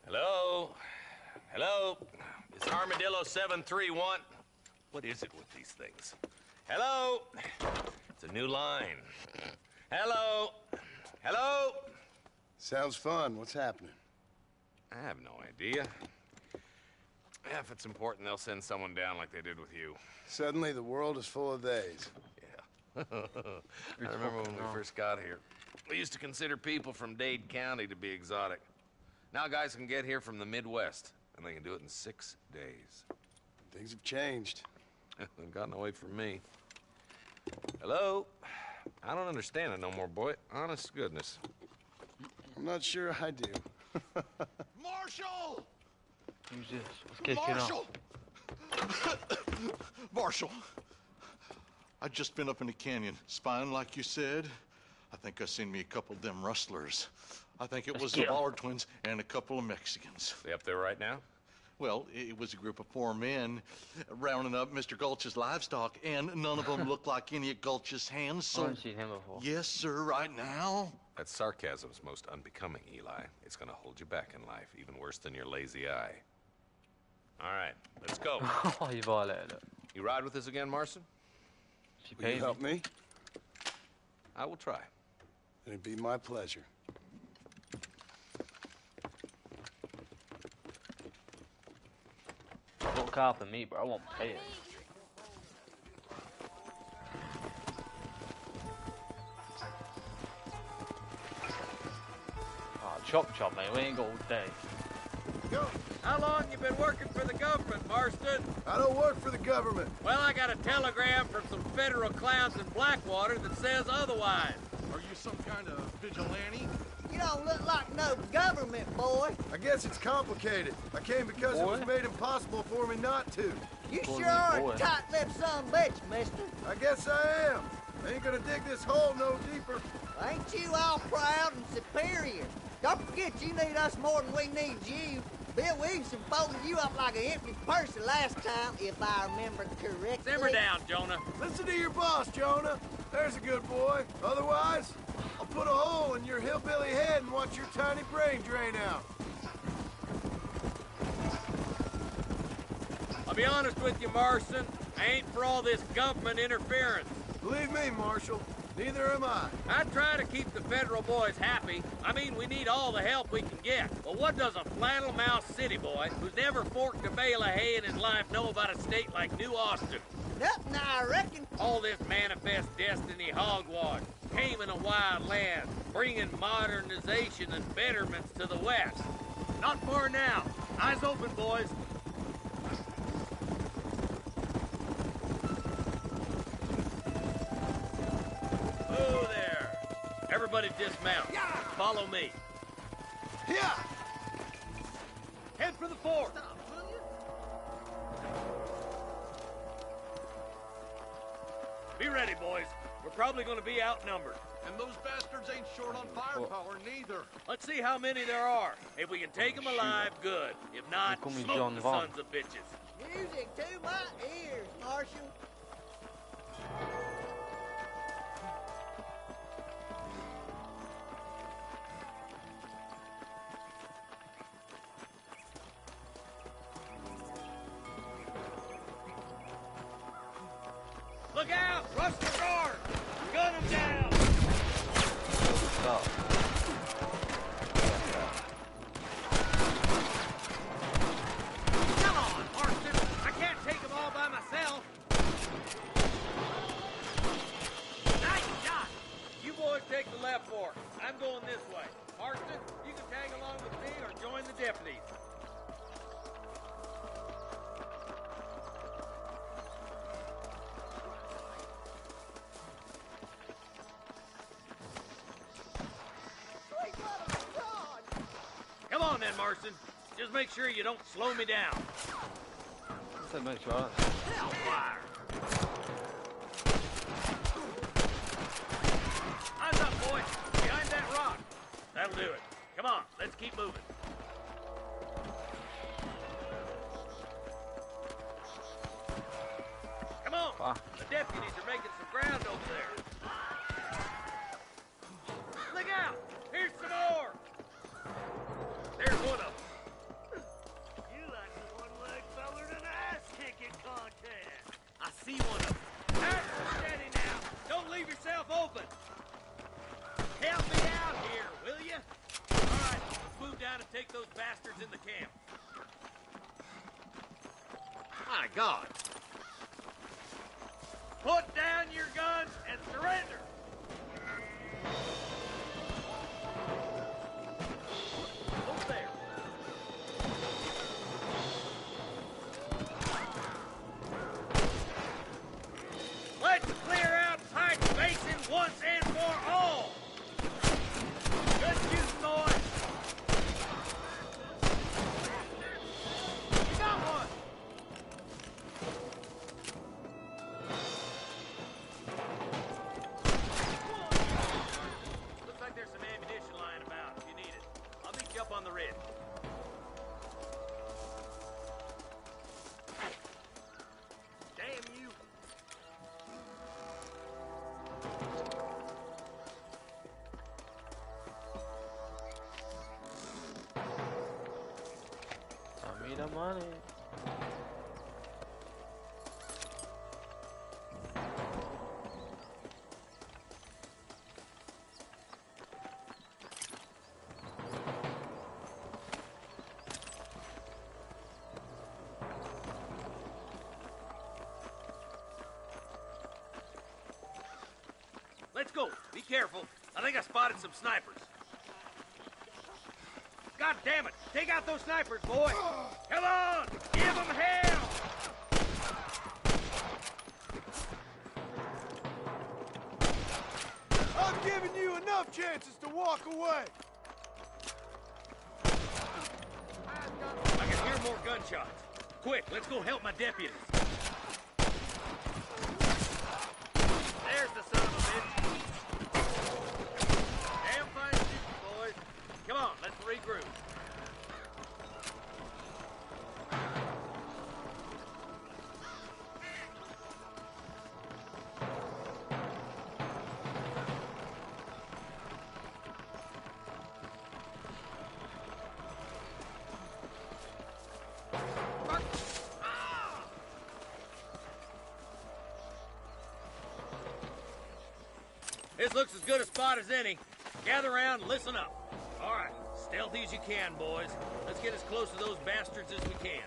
Hello? Hello? Is Armadillo 731? What is it with these things? Hello? It's a new line. Hello? Hello? Sounds fun. What's happening? I have no idea. Yeah, if it's important, they'll send someone down like they did with you. Suddenly, the world is full of theys. I remember when we first got here. We used to consider people from Dade County to be exotic. Now guys can get here from the Midwest, and they can do it in 6 days. Things have changed. They've gotten away from me. Hello? I don't understand it no more, boy. Honest to goodness. I'm not sure I do. Marshal! Who's this? What's kicking Marshal! Marshal! I've just been up in the canyon, spying like you said. I think I seen me a couple of them rustlers. I think it Let's was get the 'em. Ballard twins and a couple of Mexicans. They up there right now? Well, it was a group of 4 men rounding up Mr. Gulch's livestock, and none of them looked like any of Gulch's hands, I so... haven't seen him before. Yes, sir, right now. That sarcasm's most unbecoming, Eli. It's gonna hold you back in life, even worse than your lazy eye. All right, let's go. Oh, you violated it. You ride with us again, Marston? She Will you paid help me? I will try. It'd be my pleasure. Don't copy me, bro. I won't pay it. Oh, chop, man. We ain't got all day. Yo, how long you been working for the government, Marston? I don't work for the government. Well, I got a telegram from some federal clowns in Blackwater that says otherwise. Are you some kind of vigilante? You don't look like no government, boy. I guess it's complicated. I came because it was made impossible for me not to. You Boy, sure are boy. a tight-lipped son of a bitch, mister. I guess I am. I ain't gonna dig this hole no deeper. Ain't you all proud and superior? Don't forget you need us more than we need you. Bill Williamson folded you up like an empty purse the last time, if I remember correctly. Simmer down, Jonah. Listen to your boss, Jonah. There's a good boy. Otherwise, I'll put a hole in your hillbilly head and watch your tiny brain drain out. I'll be honest with you, Marston. I ain't for all this government interference. Believe me, Marshal, neither am I. I try to keep the federal boys happy. I mean, we need all the help we can get. But what does a flannel-mouthed city boy who's never forked a bale of hay in his life know about a state like New Austin? Nothing, I reckon. All this manifest destiny hogwash, taming a wild land, bringing modernization and betterments to the West. Not far now. Eyes open, boys. Oh, there. Everybody dismount. Follow me. Yeah. Head for the fort. Be ready, boys. We're probably going to be outnumbered. And those bastards ain't short on firepower, neither. Let's see how many there are. If we can take them alive, good. If not, call me smoke John the Von. sons of bitches. Music to my ears, Marshal. Look out! Rush the guard! Gun them down! Stop. Come on, Marston! I can't take them all by myself! Nice shot! You boys take the left fork. I'm going this way. Marston, you can tag along with me or join the deputies. Come on then, Marston. Just make sure you don't slow me down. So make sure. Hellfire! Eyes up, boy. Behind that rock. That'll do it. Come on, let's keep moving. Come on. The deputies are making some ground over there. Look out! Here's some more! There's one of them. You like the one-leg feller in an ass-kicking contest. I see one of them. Steady now. Don't leave yourself open. Help me out here, will you? All right, let's move down and take those bastards in the camp. My God. Put down your guns and surrender. Over there. Let's clear out Pike's Basin once and for all. Good shooting, boys. You got one. the money. Let's go. Be careful. I think I spotted some snipers. God damn it! Take out those snipers, boy! Come on! Give them hell! I'm giving you enough chances to walk away. I can hear more gunshots. Quick, let's go help my deputies. There's the son of a bitch. Damn fine shooting, boys. Come on, let's regroup. This looks as good a spot as any. Gather around and listen up. All right, stealthy as you can, boys. Let's get as close to those bastards as we can.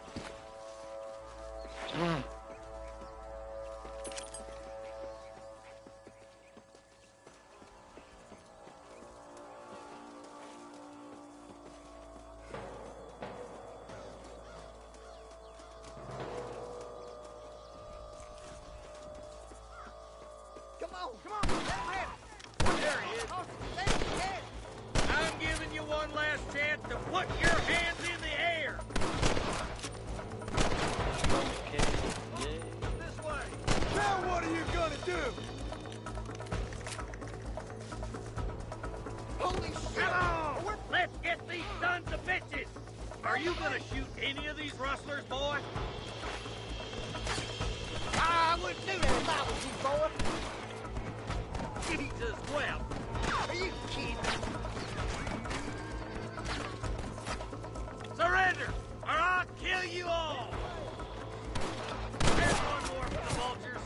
Come on, come on, let him have it. There he is. I'm giving you one last chance to put your hands in the air. Okay, yeah. This way. Now what are you gonna do? Holy shit! Come on! Let's get these sons of bitches! Are you gonna shoot any of these rustlers, boy? I wouldn't do that if I was you, boy. Jesus, well. Are you kidding? Surrender, or I'll kill you all! There's one more for the vultures.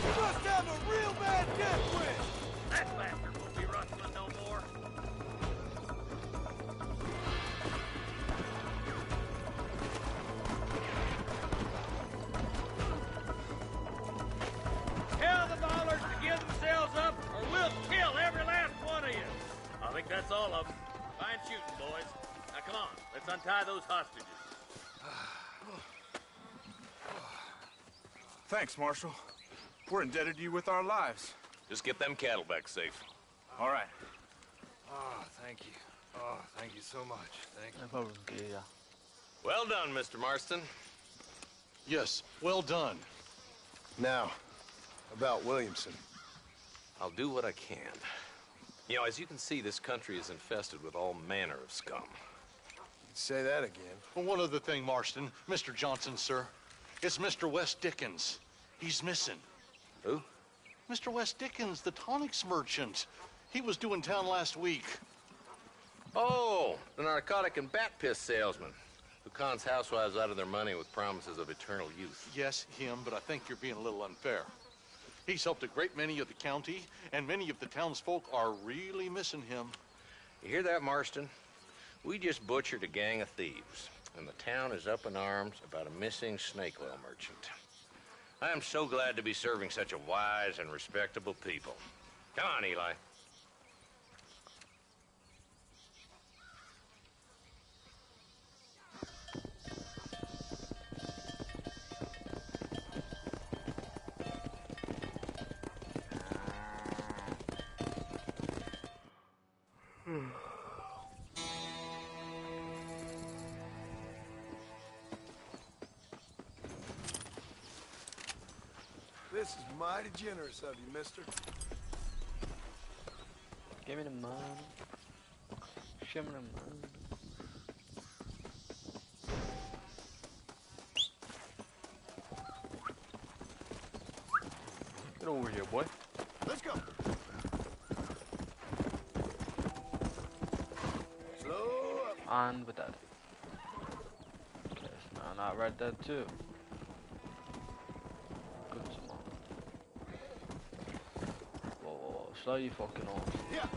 You must have a real bad death wish. That bastard won't be rustling no more. Tell the ballers to give themselves up, or we'll kill every last one of you. I think that's all of them. Fine shooting, boys. Now come on, let's untie those hostages. Thanks, Marshal. We're indebted to you with our lives. Just get them cattle back safe. All right. Oh, thank you. Oh, thank you so much. Thank you. No problem, yeah. Well done, Mr. Marston. Yes, well done. Now, about Williamson. I'll do what I can. You know, as you can see, this country is infested with all manner of scum. Say that again. Well, one other thing, Marston. Mr. Johnson, sir. It's Mr. West Dickens. He's missing. Who? Mr. West Dickens, the tonics merchant. He was due in town last week. Oh, the narcotic and bat piss salesman who cons housewives out of their money with promises of eternal youth. Yes, him, but I think you're being a little unfair. He's helped a great many of the county, and many of the townsfolk are really missing him. You hear that, Marston? We just butchered a gang of thieves, and the town is up in arms about a missing snake oil merchant. I am so glad to be serving such a wise and respectable people. Come on, Eli. This is mighty generous of you, mister. Give me the money. Show me the money. over here, boy. Let's go. Slow up. And with that. Okay, so now I read that too. Good some more. Whoa, whoa, whoa. Slow you fucking on. Yeah.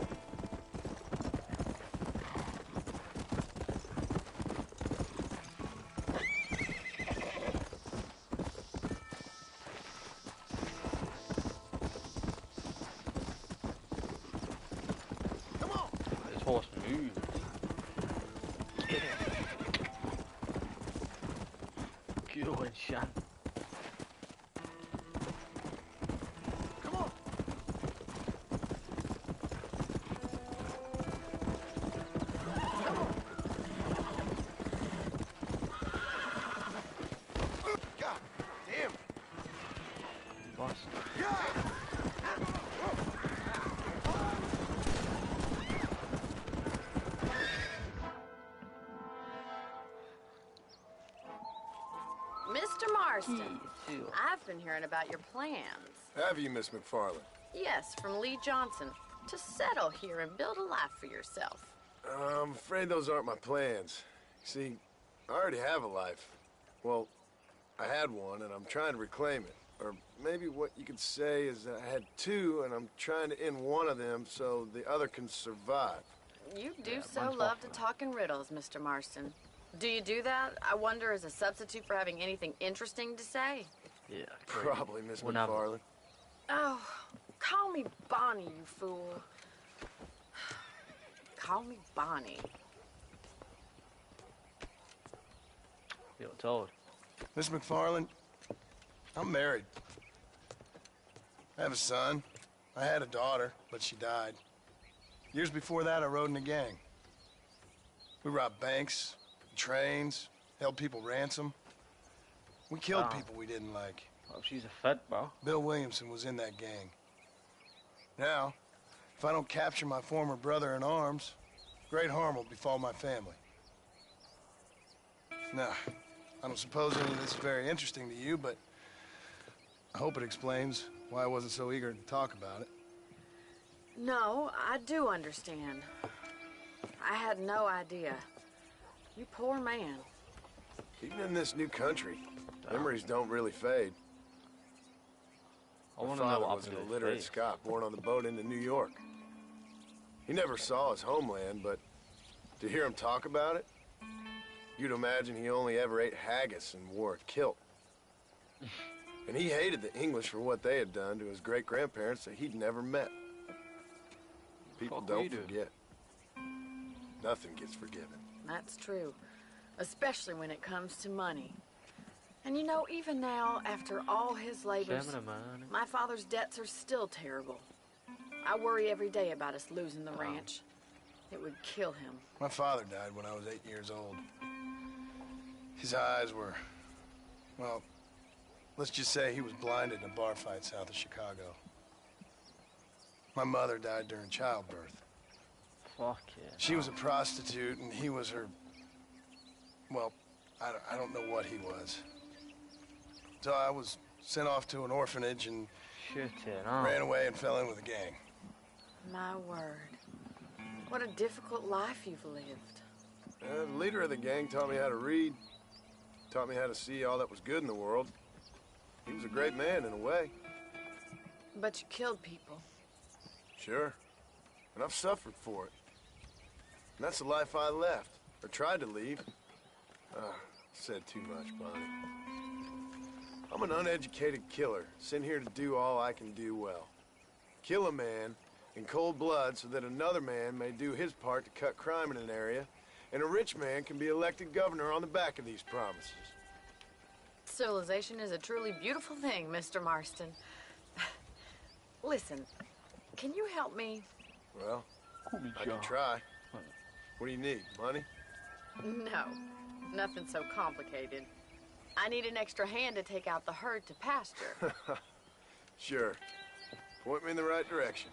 Horse move. Good shot. Come on. God damn. Bust. Mr. Marston, I've been hearing about your plans. Have you, Miss McFarland? Yes, from Lee Johnson. To settle here and build a life for yourself. I'm afraid those aren't my plans. See, I already have a life. Well, I had one, and I'm trying to reclaim it. Or maybe what you could say is that I had two, and I'm trying to end one of them so the other can survive. You do so love to talk in riddles, Mr. Marston. Do you do that, I wonder, as a substitute for having anything interesting to say? Yeah. Probably, Miss McFarland. Oh, call me Bonnie, you fool. Call me Bonnie. You're told. Miss McFarland, I'm married. I have a son. I had a daughter, but she died. Years before that, I rode in a gang. We robbed banks, trains, held people ransom. We killed people we didn't like. Oh, she's a fed, bro. Bill Williamson was in that gang. Now, if I don't capture my former brother in arms, great harm will befall my family. Now, I don't suppose any of this is very interesting to you, but I hope it explains why I wasn't so eager to talk about it. No, I do understand. I had no idea. You poor man. Even in this new country, memories don't really fade. I My want to know father what was an happened to his illiterate face. Scot born on the boat into New York. He never saw his homeland, but to hear him talk about it, you'd imagine he only ever ate haggis and wore a kilt. And he hated the English for what they had done to his great-grandparents that he'd never met. People don't forget. Nothing gets forgiven. That's true. Especially when it comes to money. And you know, even now, after all his labors, my father's debts are still terrible. I worry every day about us losing the ranch. It would kill him. My father died when I was 8 years old. His eyes were, well, let's just say he was blinded in a bar fight south of Chicago. My mother died during childbirth. Fuck yeah. She was a prostitute, and he was her, well, I don't know what he was. So I was sent off to an orphanage and ran away and fell in with a gang. My word. What a difficult life you've lived. The leader of the gang taught me how to read, taught me how to see all that was good in the world. He was a great man in a way. But you killed people. Sure. And I've suffered for it. And that's the life I left, or tried to leave. Said too much, Bonnie. I'm an uneducated killer, sent here to do all I can do well. Kill a man in cold blood so that another man may do his part to cut crime in an area, and a rich man can be elected governor on the back of these promises. Civilization is a truly beautiful thing, Mr. Marston. Listen, can you help me? Well, I can try. What do you need, money? No, nothing so complicated. I need an extra hand to take out the herd to pasture. Sure. Point me in the right direction.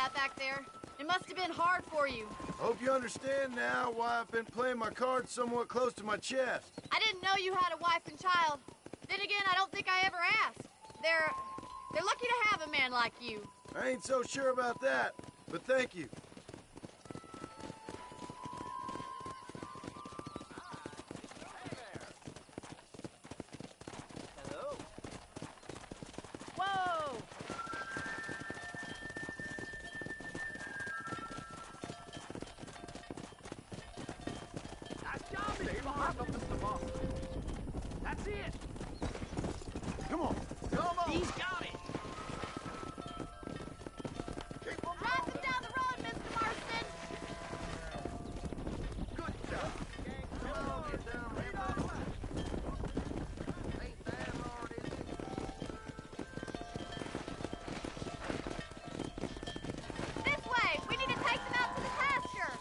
that back there. It must have been hard for you. Hope you understand now why I've been playing my cards somewhat close to my chest. I didn't know you had a wife and child. Then again, I don't think I ever asked. They're lucky to have a man like you. I ain't so sure about that, but thank you. That's it! Come on! Come on! He's got it! Drive them down the road, Mr. Marston! Good job! This way! We need to take them out to the pasture!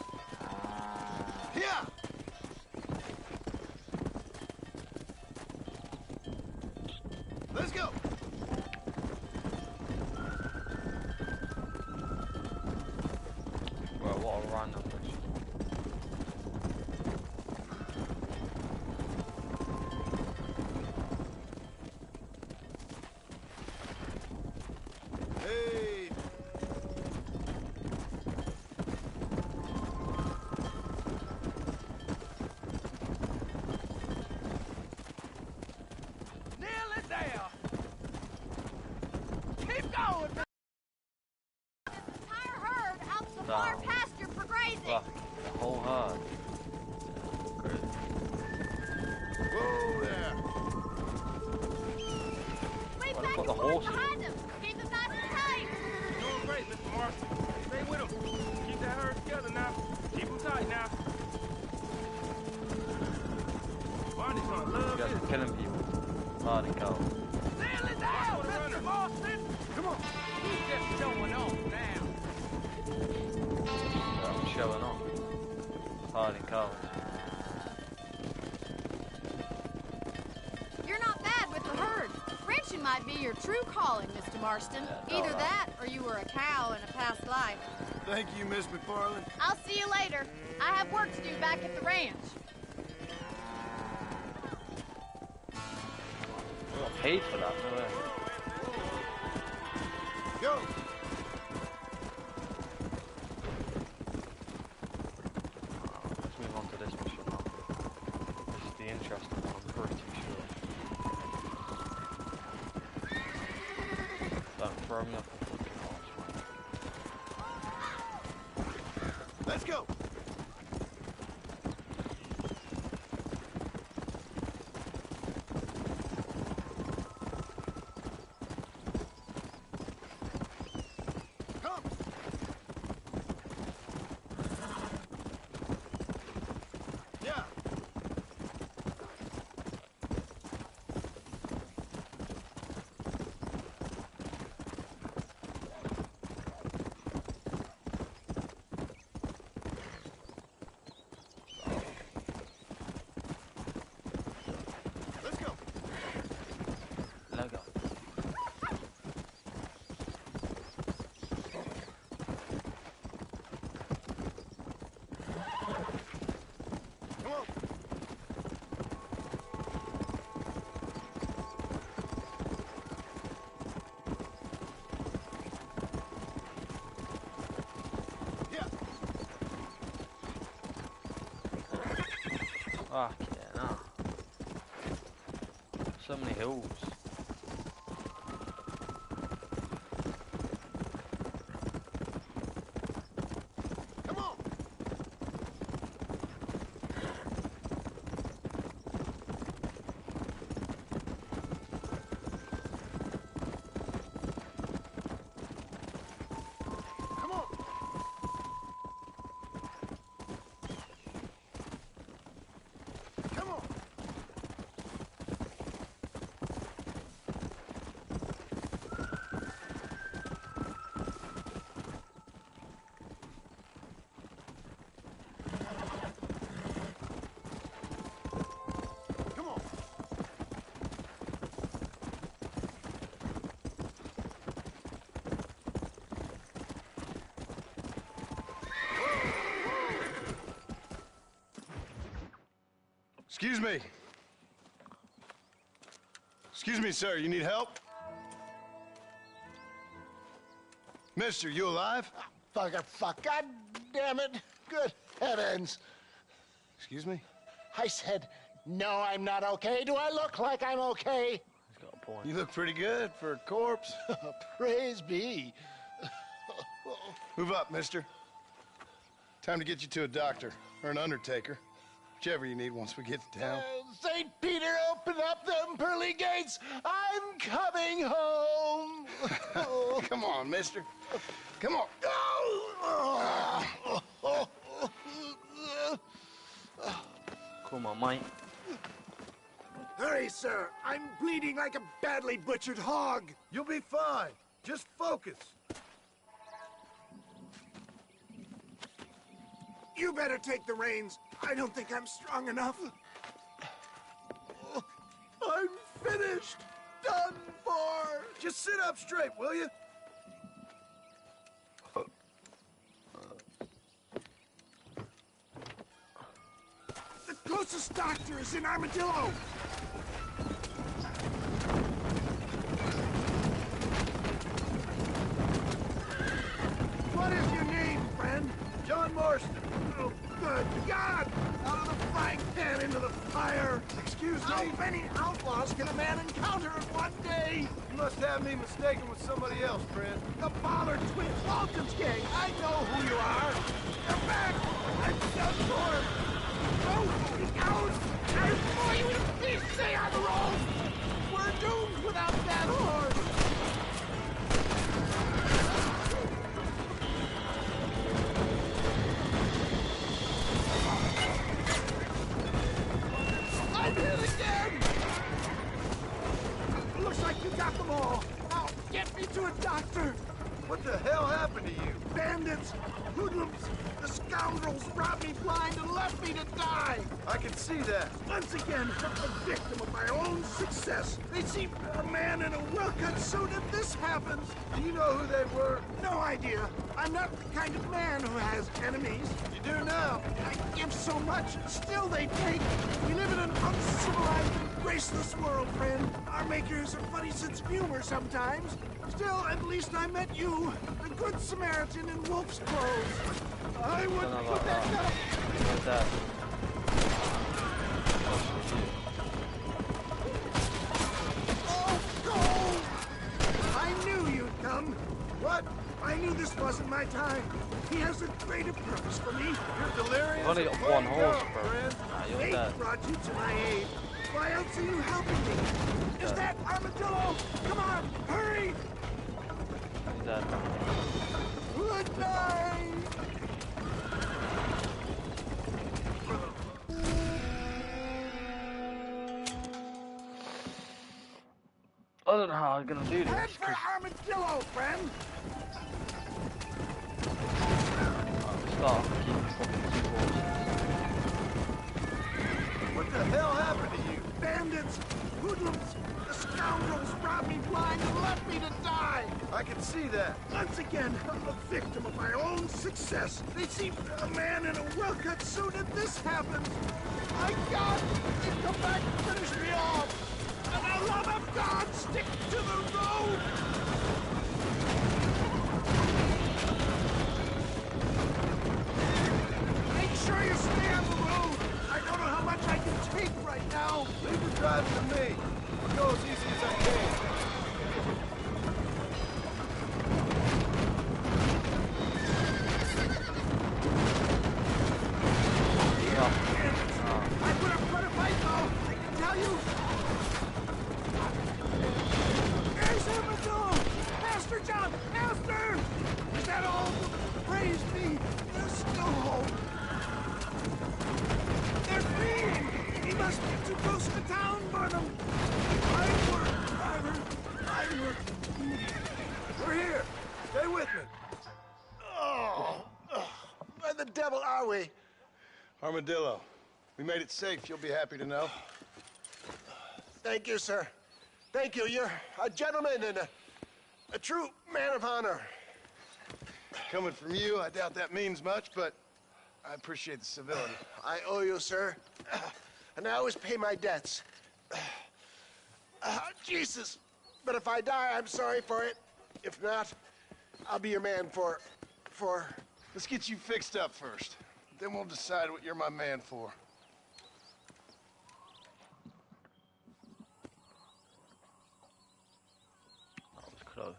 Yeah! Let's go! Well, what a random Hey! Nearly there! Keep going! Entire herd out to the far pasture for grazing! Fuck, the whole herd. Whoa there! Swing What back about and the forth horses? behind them! Keep them nice and tight! Doing great, Mr. Marston. Stay with him. Keep that herd together now. Keep them tight now. Barney's gonna love You guys this. are killing people. Hard and cold. Nearly there, Mr. Marston! Come on! He's just showing off now. I'm showing off. Hard and cold. You're not bad with the herd. Ranching might be your true calling, Mr. Marston. Yeah, Either alright. that, or you were a cow in a past life. Thank you, Miss McFarland. I'll see you later. I have work to do back at the ranch. I got paid for that, no way. Go! Let's move on to this mission now. This is the interesting one, I'm pretty sure. Don't throw me off the fucking horse. Let's go! Come! Yeah! Let's go! Logo. Come on! Yeah! Fuck yeah, no. So many hills. Come on! Come on! Come on! Excuse me. Excuse me, sir. You need help? Mister, you alive? Fuck. God damn it. Good heavens. Excuse me? I said, no, I'm not okay. Do I look like I'm okay? He's got a point. You look pretty good for a corpse. Praise be. Move up, mister. Time to get you to a doctor or an undertaker. Whichever you need once we get to town. St. Peter, open up them pearly gates. I'm coming home. Come on, mister. Come on. Come on, mate. Hurry, sir. I'm bleeding like a badly butchered hog. You'll be fine. Just focus. You better take the reins. I don't think I'm strong enough. I'm finished. Done for. Just sit up straight, will you? The closest doctor is in Armadillo. What is your name, friend? John Marston. Oh, good God! Out of the frying pan into the fire! Excuse me? How many outlaws can a man encounter in one day? You must have me mistaken with somebody else, friend. The Ballard twins, Walton's gang! I know who you are! You're back! I'm done for! Go! Out! I implore you to please stay on the road! We're doomed without that horse! I'm hit again! Looks like you got them all. Now, get me to a doctor. What the hell happened to you? Bandits, hoodlums, the scoundrels robbed me blind and left me to die. I can see that. Once again, a victim of my own success. They see a man in a well-cut suit and this happens. Do you know who they were? No idea. I'm not the kind of man who has enemies. You do now. I give so much, still they take. We live in an uncivilized and graceless world, friend. Our makers have funny sense of humor sometimes. Still, at least I met you, the good Samaritan in wolf's clothes. I wouldn't put that gun. What's that? Oh, go! I knew you'd come. What? I knew this wasn't my time. He has a greater purpose for me. You're delirious. I've only got one horse, bro. friend. Nah, you're Fate dead. brought you to my aid. Why else are you helping me? Is that Armadillo? Come on, hurry! He's dead. Good night! I don't know how I'm gonna do this. Head for Armadillo, friend! Stop. Keep fucking two horses. What the hell happened to you? Bandits, hoodlums, the scoundrels robbed me blind and left me to die! I can see that. Once again, I'm a victim of my own success. They see a man in a well-cut suit and this happens. My God, you come back and finish me off. And the love of God, stick to the road. Make sure you stay on the road. I don't know how much I can take right now. Leave the driving to me. I'll go as easy as I can. I put up quite a fight, though. I can tell you. There's Armadillo! Master John! Master! Is that all? Praise be. There's still hope. They're fleeing! He must be too close to town for them. I work, driver. I work. We're here. Stay with me. Oh, where the devil are we? Armadillo. We made it safe, you'll be happy to know. Thank you, sir. Thank you. You're a gentleman and a true man of honor. Coming from you, I doubt that means much, but I appreciate the civility. I owe you, sir. and I always pay my debts. Jesus! But if I die, I'm sorry for it. If not, I'll be your man for... Let's get you fixed up first. Then we'll decide what you're my man for. That was close.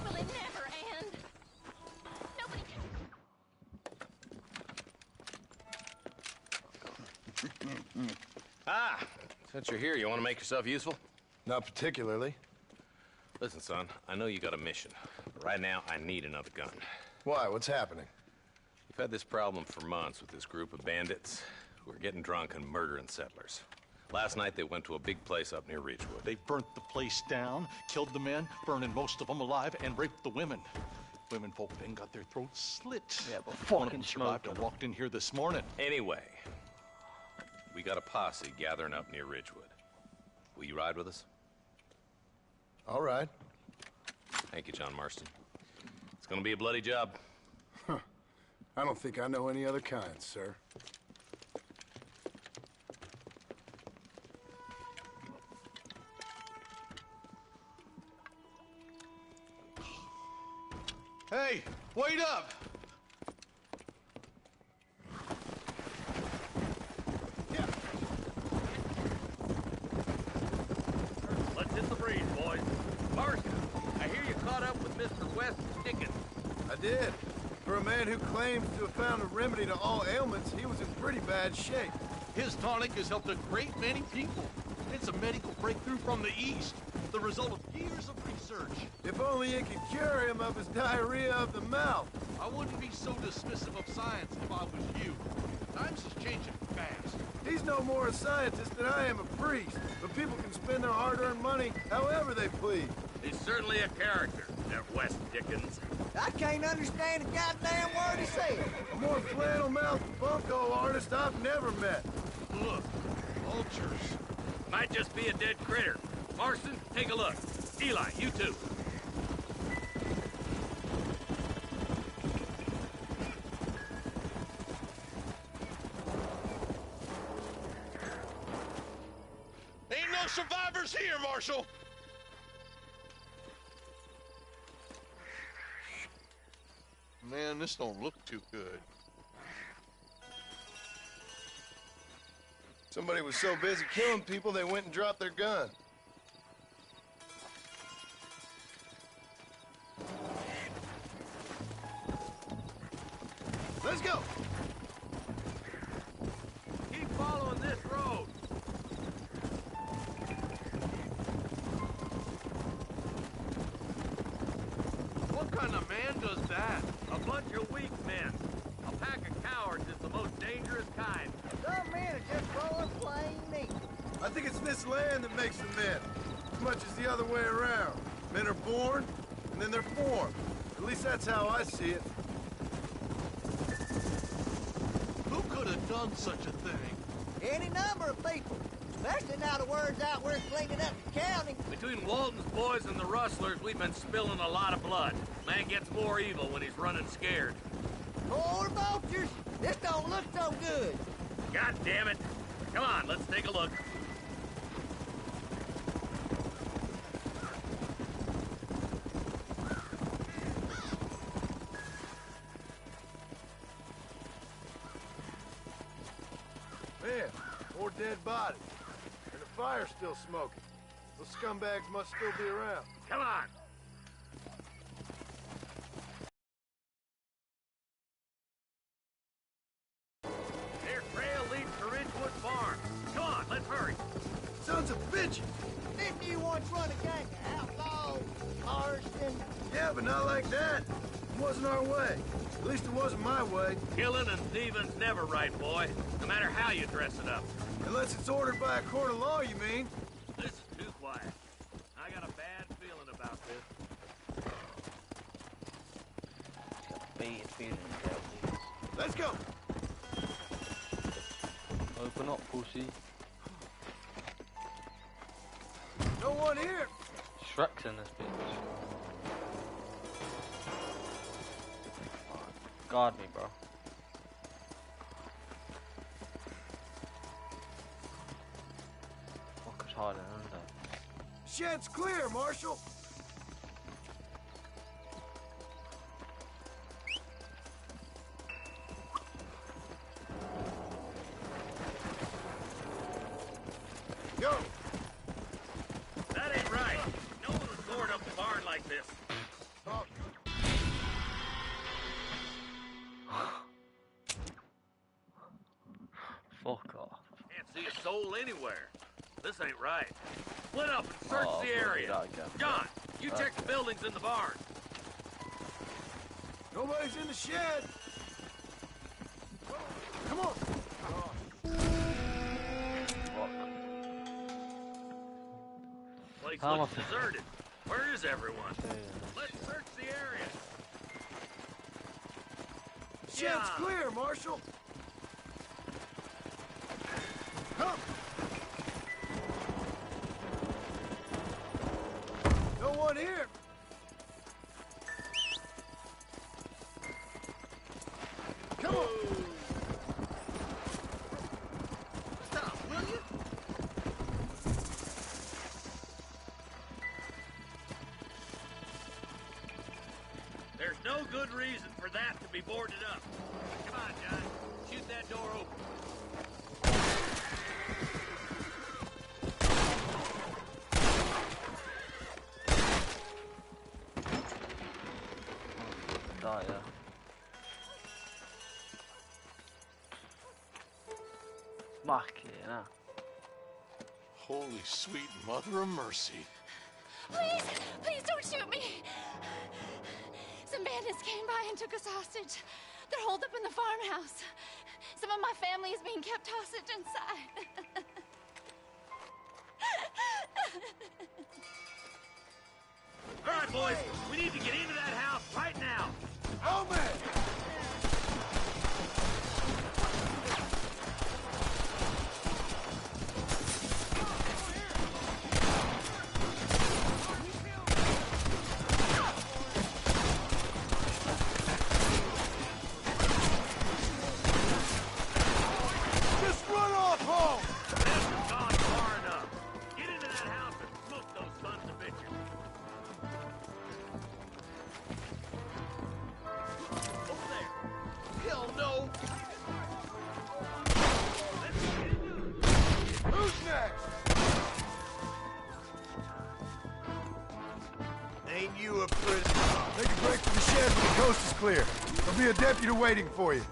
Will it never end? Nobody can... Ah! Since you're here, you want to make yourself useful? Not particularly. Listen, son, I know you got a mission. But right now, I need another gun. Why? What's happening? We've had this problem for months with this group of bandits who are getting drunk and murdering settlers. Last night, they went to a big place up near Reachwood. They burnt the place down, killed the men, burning most of them alive, and raped the women. Women folk then got their throats slit. Yeah, but One of fucking them survived and walked in here this morning. Anyway, we got a posse gathering up near Ridgewood. Will you ride with us? All right. Thank you, John Marston. It's gonna be a bloody job. Huh. I don't think I know any other kind, sir. Hey, wait up! Let's hit the breeze, boys. Marston, I hear you caught up with Mr. West Dickens. I did. For a man who claims to have found a remedy to all ailments, he was in pretty bad shape. His tonic has helped a great many people. It's a medical breakthrough from the East, the result of years of research. If only it could cure him of his diarrhea of the mouth. I wouldn't be so dismissive of science if I was you. Times is changing fast. He's no more a scientist than I am a priest, but people can spend their hard-earned money however they please. He's certainly a character, that West Dickens. I can't understand a goddamn word he said. A more flannel-mouthed bunko artist I've never met. Look, vultures. Might just be a dead critter. Marston, take a look. Eli, you too. Ain't no survivors here, Marshal! Man, this don't look too good. Somebody was so busy killing people, they went and dropped their gun. Let's go! Keep following this road. What kind of man does that? A bunch of weak men. A pack of cowards is the most dangerous kind. Some men are just rolling plain meat. I think it's this land that makes them men, as much as the other way around. Men are born, and then they're formed. At least that's how I see it. Who could have done such a thing? Any number of people. Especially now the word's out we're cleaning up the county. Between Walton's boys and the rustlers, we've been spilling a lot of blood. Man gets more evil when he's running scared. Poor vultures. This don't look so good. God damn it. Come on, let's take a look. Man, more dead bodies. And the fire's still smoking. Those scumbags must still be around. Come on. Their trail leads to Ridgewood Farm. Come on, let's hurry. Sons of bitches! Didn't you once run a gang of outlaws, Marston? Yeah, but not like that. It wasn't our way. At least it wasn't my way. Killing and thieving's never right, boy. No matter how you dress it up. Unless it's ordered by a court of law, you mean? This is too quiet. I got a bad feeling about this. Got a bad feeling about this. Let's go. Open up, pussy. No one here. Shrek's in this bitch. Guard me, bro. Fuck is hiding under. Shed's clear, Marshal. Go. That ain't right. No one would board up the barn like this. Fuck off. Can't see a soul anywhere. This ain't right. Split up and search Oh, the area. John, you Okay. check the buildings in the barn. Nobody's in the shed. Come on. Place How looks much- deserted. Where is everyone? Let's search the area. Shed's Yeah. clear, Marshal. Come. No one here. Come on. Stop, will you? There's no good reason for that to be boarded up. Come on, John. Shoot that door open. Die, yeah. Smack it, yeah. Holy sweet mother of mercy. Please, please don't shoot me. Some bandits came by and took us hostage. They're holed up in the farmhouse. Some of my family is being kept hostage inside. All right, boys. We need to get into that house right now. Oh, man. Just run off home. This has gone far enough. Get into that house and smoke those sons of bitches. Over there. Hell no. Who's next? Ain't you a prisoner? Take a break from the shed when the coast is clear. There'll be a deputy waiting for you.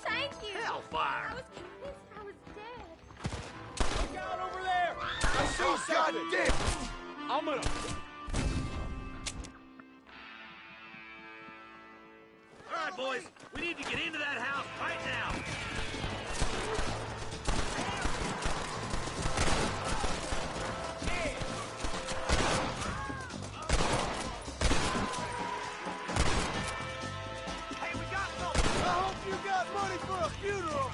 Thank you. Hellfire. I was convinced I was dead. Look out over there. I see goddamn. I'm gonna... All right, boys. We need to get into that house right now. Hey, we got something. I hope you got money for a funeral.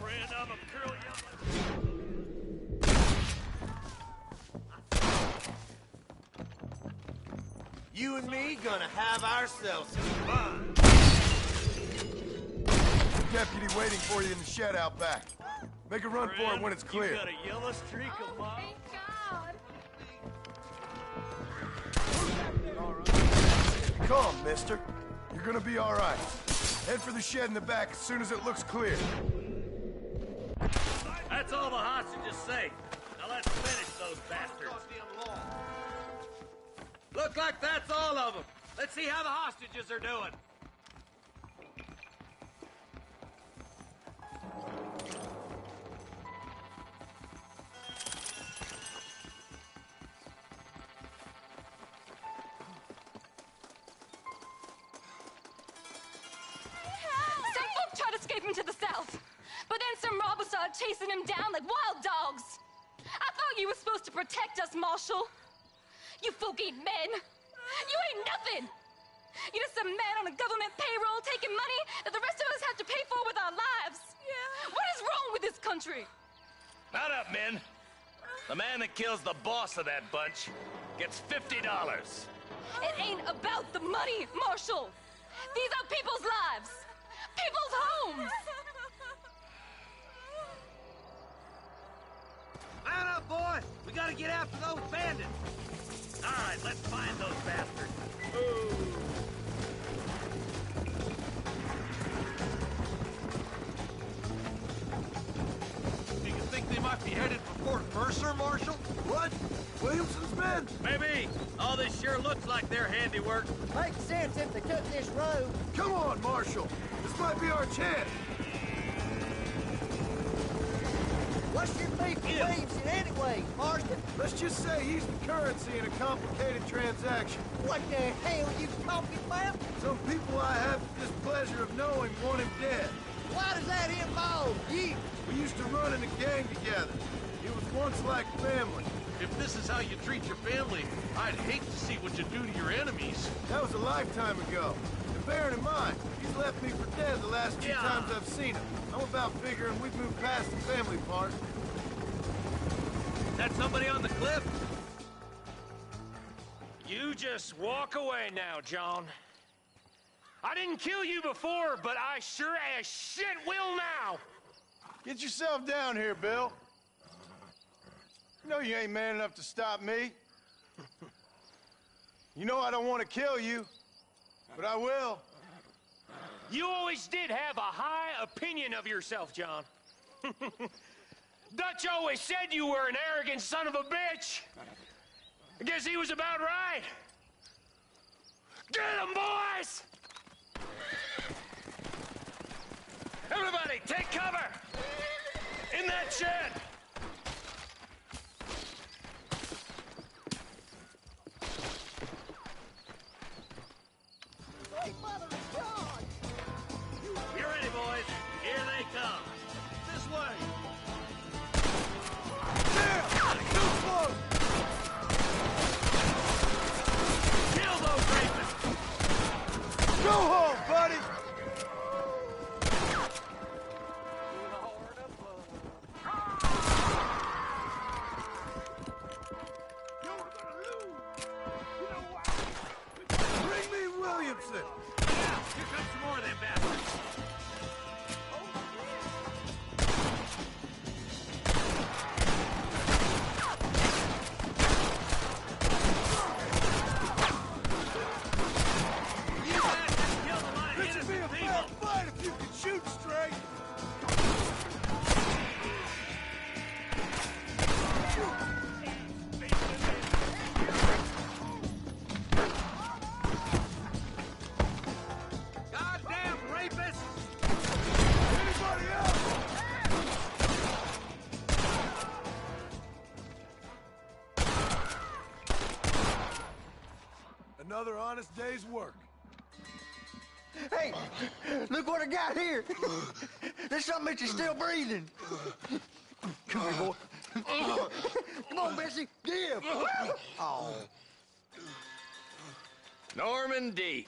Friend, I'm a curl You and me gonna have ourselves some fun. Deputy waiting for you in the shed out back. Make a run for it when it's clear. You got a yellow streak of love. Thank God. Calm, mister. You're gonna be all right. Head for the shed in the back as soon as it looks clear. That's all the hostages say. Now let's finish those bastards. Look like that's all of them. Let's see how the hostages are doing. Some folk tried escaping to the south. start chasing him down like wild dogs. I thought you were supposed to protect us, Marshal. You folk ain't men. You ain't nothing. You're just a man on a government payroll taking money that the rest of us have to pay for with our lives. Yeah. What is wrong with this country? Mount up, men. The man that kills the boss of that bunch gets $50. It ain't about the money, Marshal. These are people's lives. People's homes. Mount up, boy! We gotta get after those bandits! Alright, let's find those bastards. Ooh. Do you think they might be headed for Fort Mercer, Marshal? What? Williamson's men? Maybe. All this sure looks like their handiwork. Makes sense if they took this road. Come on, Marshal. This might be our chance. What's your beef with Williamson anyway, Marston? Let's just say he's the currency in a complicated transaction. What the hell you talking about? Some people I have the displeasure of knowing want him dead. Why does that involve you? We used to run in a gang together. It was once like family. If this is how you treat your family, I'd hate to see what you do to your enemies. That was a lifetime ago. And bearing in mind, he's left me for dead the last two times I've seen him. I'm about figuring we've moved past the family part. Is that somebody on the cliff? You just walk away now, John. I didn't kill you before, but I sure as shit will now. Get yourself down here, Bill. You know you ain't man enough to stop me. You know I don't want to kill you, but I will. You always did have a high opinion of yourself, John. Dutch always said you were an arrogant son of a bitch. I guess he was about right. Get him, boys! Everybody, take cover! In that shed! You ready, boys? Here they come. This way. Kill those rapists! Go home, buddy! Bring me Williamson! Yeah, here comes some more of them bastards. You bastards killed a lot of This would be a innocent fair people. fight if you could shoot straight! Goddamn rapists! Anybody else? Another honest day's work. Hey, look what I got here. There's something that you're still breathing. Come here, boy. Come on, Bessie. Give. Oh. Norman Deek.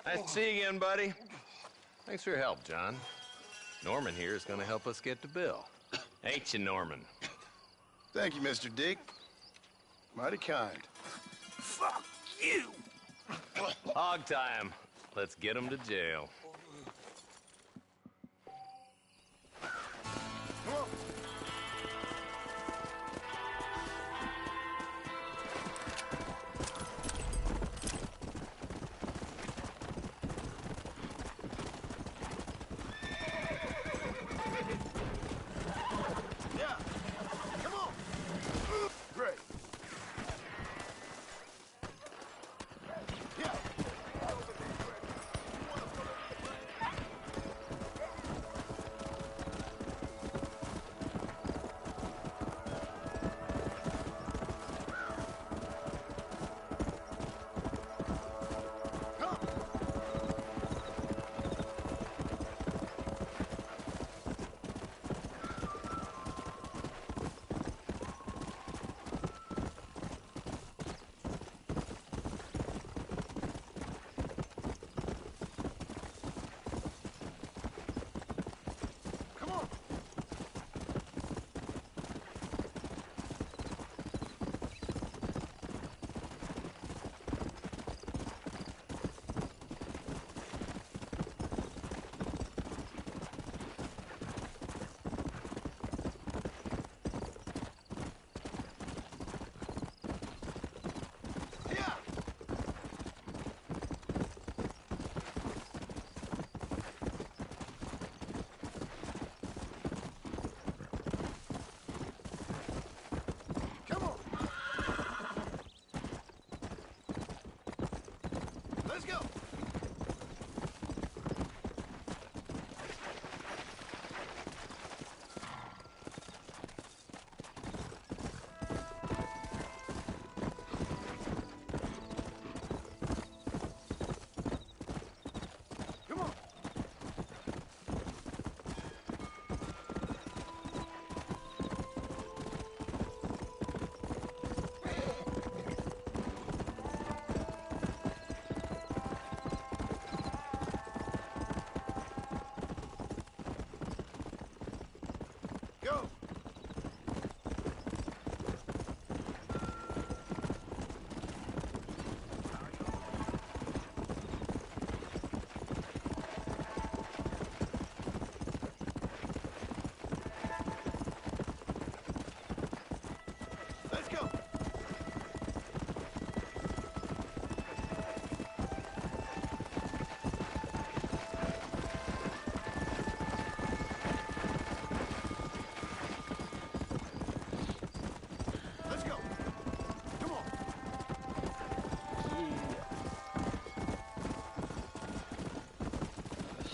Nice to see you again, buddy. Thanks for your help, John. Norman here is going to help us get to Bill. Ain't you, Norman? Thank you, Mr. Dick. Mighty kind. Fuck you! Hog time. Let's get him to jail. Yeah. Come on. Great. Yeah.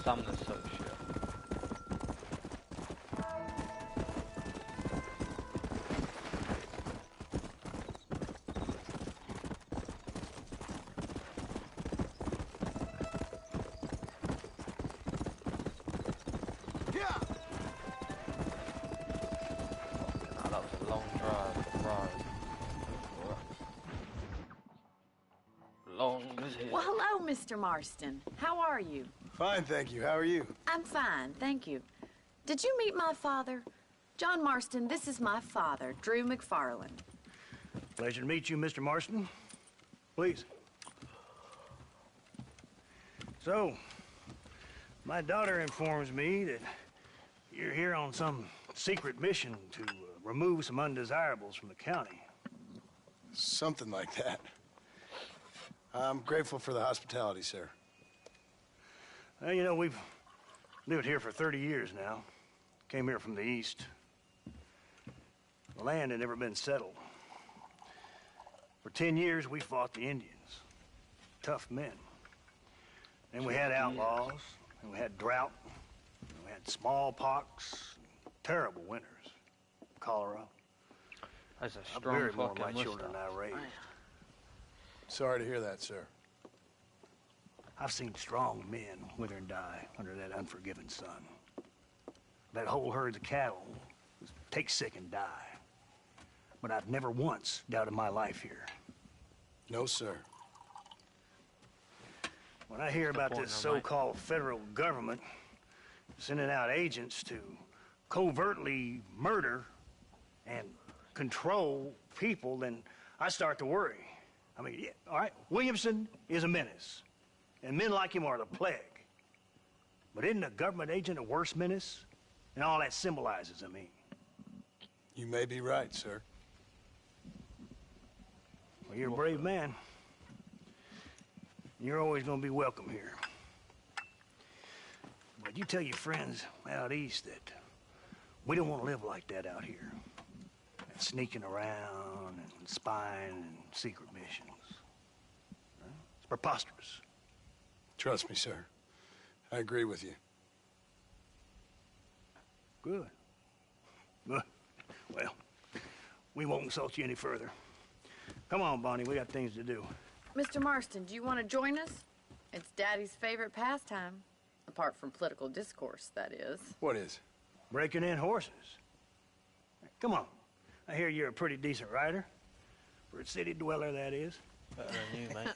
Stamina's so shit. Well, hello, Mr. Marston. How are you? Fine, thank you. How are you? I'm fine, thank you. Did you meet my father? John Marston, this is my father, Drew McFarland. Pleasure to meet you, Mr. Marston. Please. So, my daughter informs me that you're here on some secret mission to remove some undesirables from the county. Something like that. I'm grateful for the hospitality, sir. Well, you know, we've lived here for 30 years now. Came here from the east. The land had never been settled. For 10 years, we fought the Indians. Tough men. Then we had outlaws, and we had drought, and we had smallpox, terrible winters. Cholera. That's a I strong buried more of fucking my children mustache. than I raised. Sorry to hear that, sir. I've seen strong men wither and die under that unforgiving sun. That whole herds of cattle take sick and die. But I've never once doubted my life here. No, sir. When I hear about this so-called federal government sending out agents to covertly murder and control people, then I start to worry. I mean, yeah, all right, Williamson is a menace, and men like him are the plague. But isn't a government agent a worse menace? And all that symbolizes, I mean. You may be right, sir. Well, you're a brave man. You're always going to be welcome here. But you tell your friends out east that we don't want to live like that out here. Sneaking around and spying and secret missions. It's preposterous. Trust me, sir. I agree with you. Good. Good. Well, we won't insult you any further. Come on, Bonnie, we got things to do. Mr. Marston, do you want to join us? It's Daddy's favorite pastime. Apart from political discourse, that is. What is? Breaking in horses. Come on. I hear you're a pretty decent rider. For a city dweller, that is. Better than you, mate.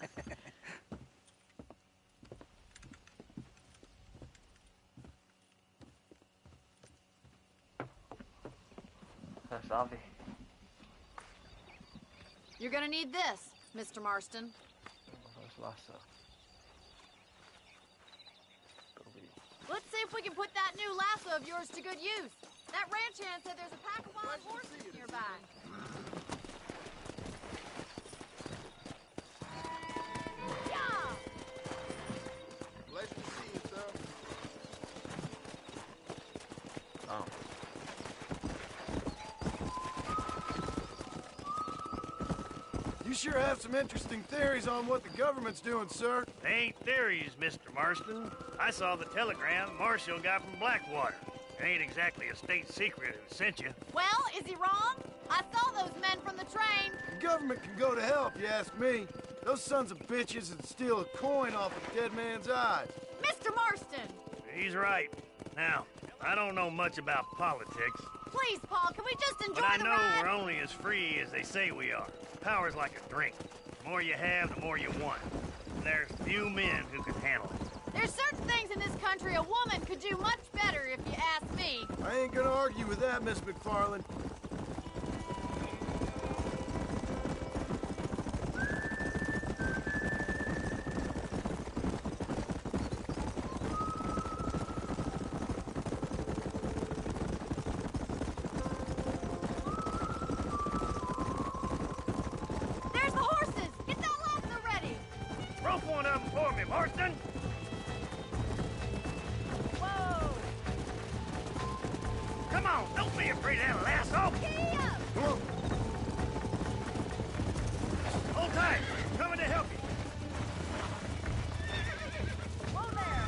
That's Avi. You're gonna need this, Mr. Marston. That's Lasso. Let's see if we can put that new lasso of yours to good use. That ranch hand said there's a pack of wild horses nearby. Yeah! Pleasure to see you, sir. Oh. You sure have some interesting theories on what the government's doing, sir. They ain't theories, Mr. Marston. I saw the telegram Marshall got from Blackwater. It ain't exactly a state secret who sent you. Well, is he wrong? I saw those men from the train. The government can go to hell if you ask me. Those sons of bitches would steal a coin off a dead man's eyes. Mr. Marston! He's right. Now, I don't know much about politics, Please, Paul, can we just enjoy but I the know ride? we're only as free as they say we are. Power's like a drink. The more you have, the more you want. And there's few men who can handle it. There's certain things in this country a woman could do much better if you ask me. I ain't gonna argue with that, Miss McFarland. There's the horses! Get that lasso ready! Rope one of them for me, Marston! Whoa! Come on, don't be afraid of that lasso! Whoa. Hold tight, coming to help you. Whoa there!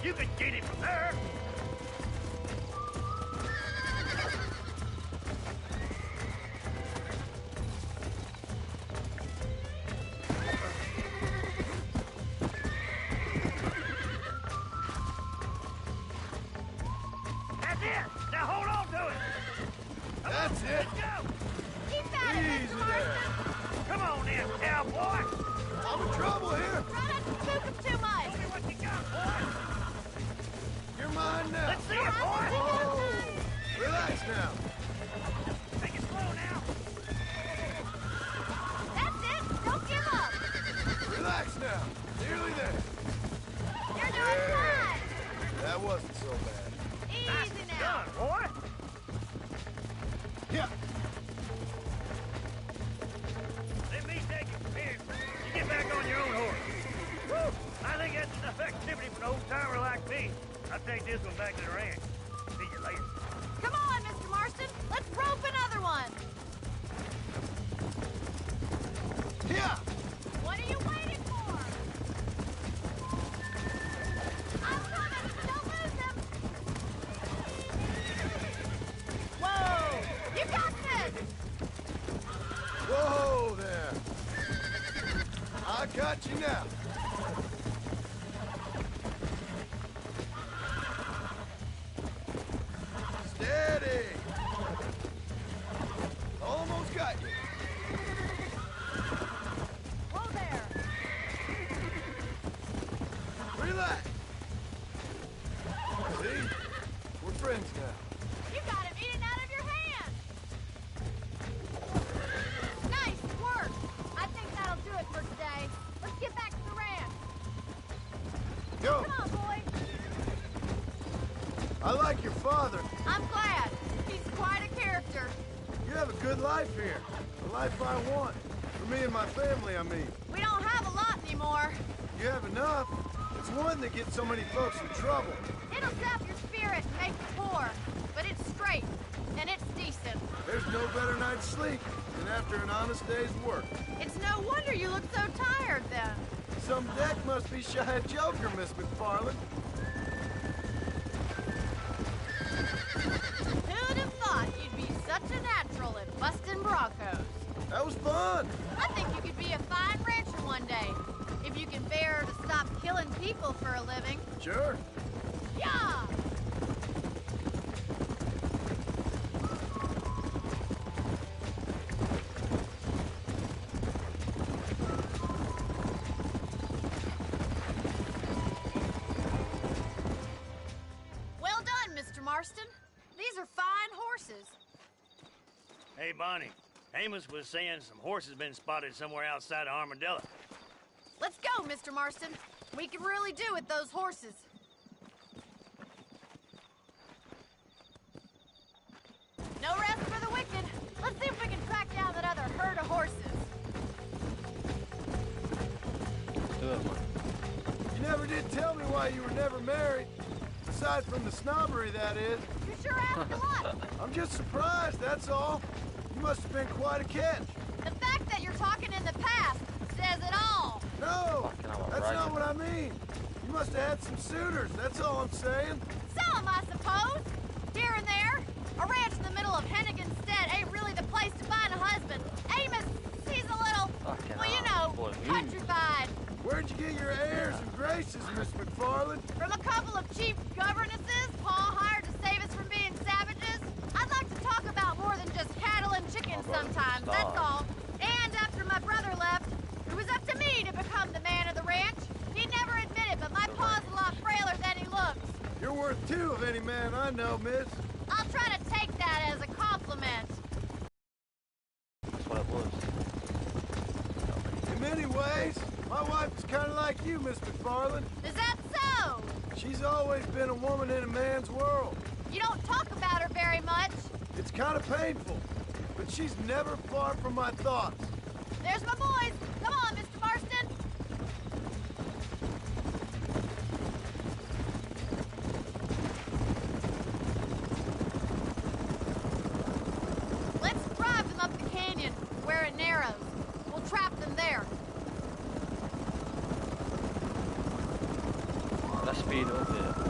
You can get it from there. That's it. Now hold on to it. That's it. Let's go. Keep at it, Easy Mr. there. Marston. Come on in, cowboy. I'm in trouble here. Try not to spook him too much. Show me what you got, boy. You're mine now. Let's see it, boy. Whoa. Relax now. Take it slow now. That's it. Don't give up. Relax now. Nearly there. You're doing fine. That wasn't so bad. Easy now. Done, boy. Yeah. Let me take it from here. You get back on your own horse. Woo! I think that's enough activity for an old-timer like me. I'll take this one back to the ranch. See you later. Come on, Mr. Marston. Let's rope another one. Yeah. What are you waiting for? I'm coming. Don't lose him. Whoa! You got this. Whoa there. I got you now. Steady. Almost got you. Whoa there. Relax. See? We're friends now. You got him eating out of your hand. Nice work. I think that'll do it for today. Let's get back to the ranch. Go. Come on, boy. I like your father. I'm glad. He's quite a character. You have a good life here. The life I want. For me and my family, I mean. We don't have a lot anymore. You have enough. It's one that gets so many folks in trouble. It'll sap your spirit and make you poor. But it's straight. And it's decent. There's no better night's sleep than after an honest day's work. It's no wonder you look so tired then. Some deck must be shy of Joker, Miss McFarland. Who'd have thought you'd be such a natural at busting Broncos? That was fun. I think you could be a fine rancher one day. If you can bear to stop killing people for a living. Sure. Yeah! Well done, Mr. Marston. These are fine horses. Hey, Bonnie. Amos was saying some horses been spotted somewhere outside of Armadillo. Let's go, Mr. Marston. We can really do with those horses. No rest for the wicked. Let's see if we can track down that other herd of horses. You never did tell me why you were never married. Aside from the snobbery, that is. You sure asked a lot. I'm just surprised, that's all. You must have been quite a catch. The fact that you're talking in the past says it all. No, that's not what I mean. You must have had some suitors, that's all I'm saying. Some, I suppose. Here and there. A ranch in the middle of Hennigan's Stead ain't really the place to find a husband. Amos, he's a little, well, you know, countrified. Where'd you get your airs and graces, Miss McFarland? From a couple of cheap governesses Paul hired to save us from being savages. I'd like to talk about more than just cattle and chickens sometimes, that's all. And after my brother left, it was up to me to become the man of the ranch. He'd never admit it, but my pa's a lot frailer than he looks. You're worth two of any man I know, miss. I'll try to take that as a compliment. That's what it was. In many ways, my wife is kind of like you, Miss McFarland. Is that so? She's always been a woman in a man's world. You don't talk about her very much. It's kind of painful, but she's never far from my thoughts. There's my boys. Come on, Mr. Marston. Let's drive them up the canyon, where it narrows. We'll trap them there. Let's speed up here.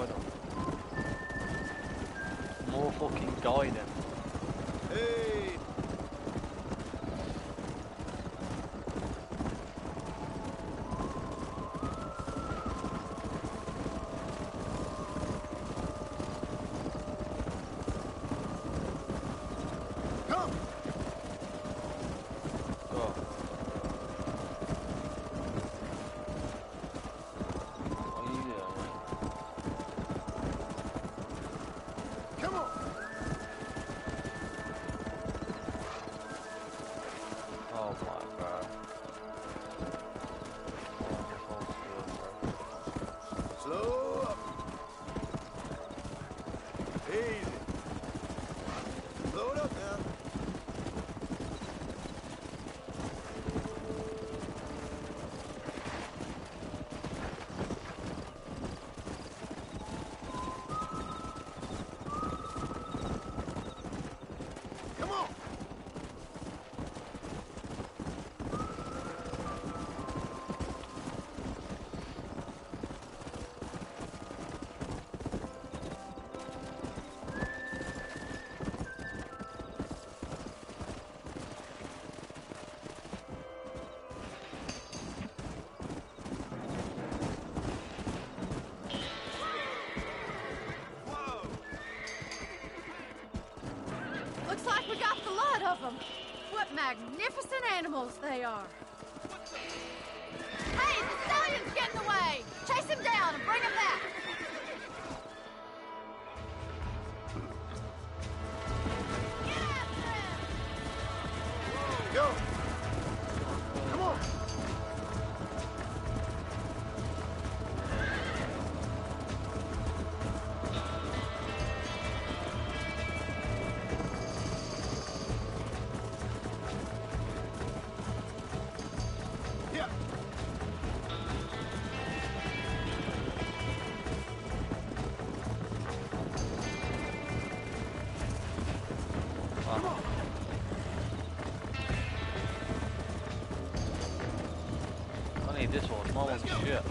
guide them. More fucking guiding. Hey! Come! Go. What are you doing? Come on! Oh my god. Wonderful skill, bro. Slow up. Easy. Load up now. Come on. Looks like we got the lot of them. What magnificent animals they are. Hey, the stallion's getting away! Chase him down and bring him back! Go! Come on! Yeah! Come on! I need this one. My one's shit.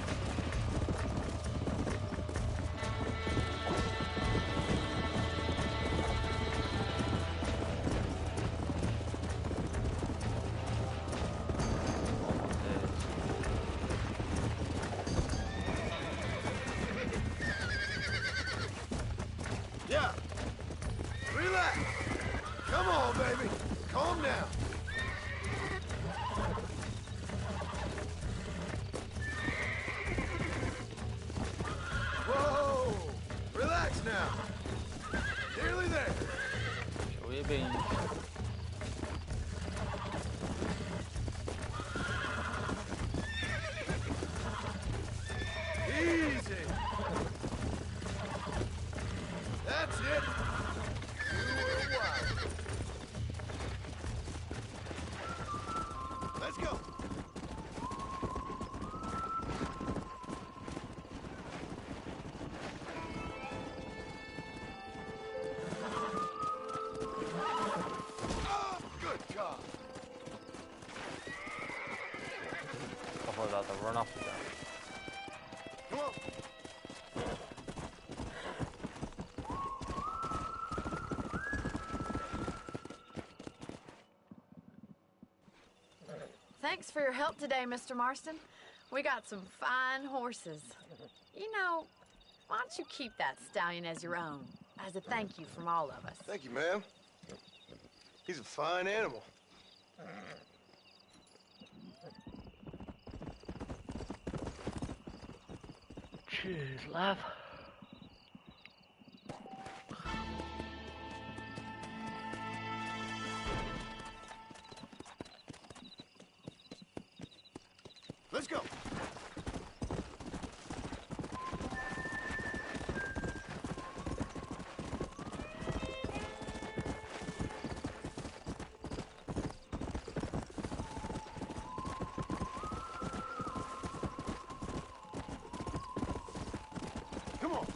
Yeah! Relax! Come on, baby! Calm down! Whoa! Relax now! Nearly there! We're being... Easy! That's it! You were wild. Let's go! Oh, good God! I thought about to run off with that. Come on! Thanks for your help today, Mr. Marston. We got some fine horses. You know, why don't you keep that stallion as your own, as a thank you from all of us? Thank you, ma'am. He's a fine animal. Cheers, love. Let's go! Come on!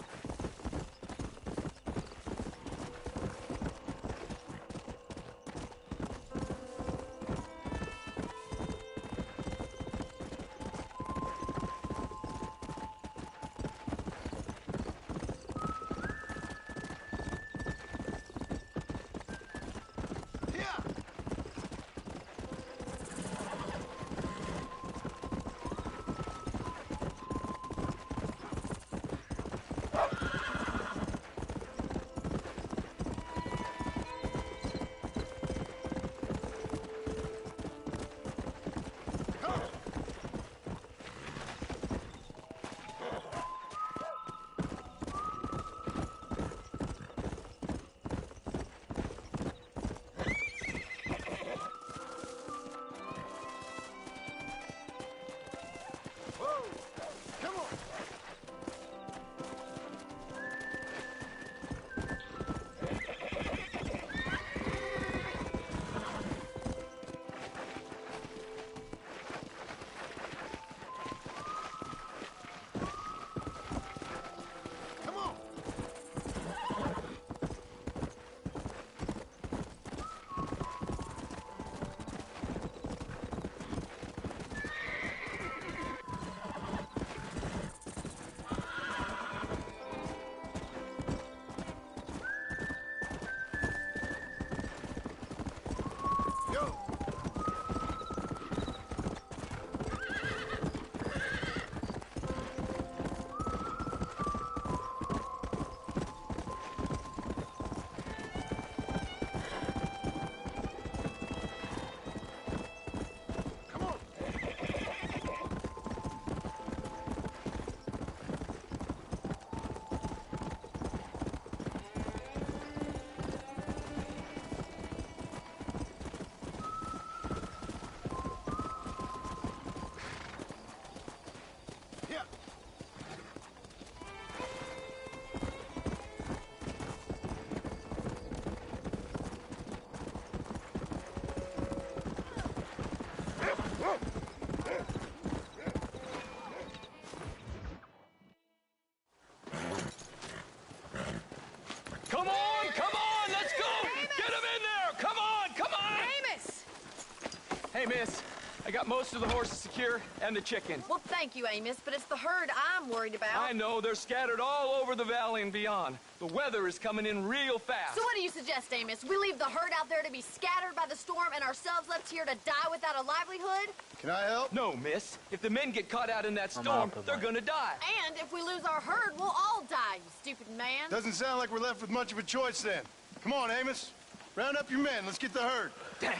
Hey, miss. I got most of the horses secure and the chicken. Well, thank you, Amos, but it's the herd I'm worried about. I know. They're scattered all over the valley and beyond. The weather is coming in real fast. So what do you suggest, Amos? We leave the herd out there to be scattered by the storm and ourselves left here to die without a livelihood? Can I help? No, miss. If the men get caught out in that storm, they're gonna die. And if we lose our herd, we'll all die, you stupid man. Doesn't sound like we're left with much of a choice then. Come on, Amos. Round up your men. Let's get the herd. Dang.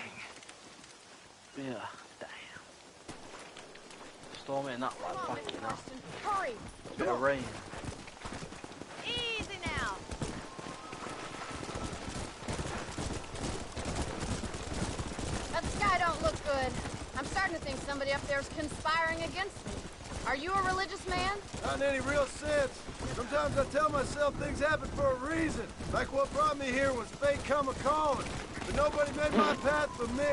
Yeah, damn. Storm it not like fucking up. Hurry. Bit of rain. Easy now. That sky don't look good. I'm starting to think somebody up there's conspiring against me. Are you a religious man? Not in any real sense. Sometimes I tell myself things happen for a reason. Like what brought me here was fate come a-calling. But nobody made my path for me.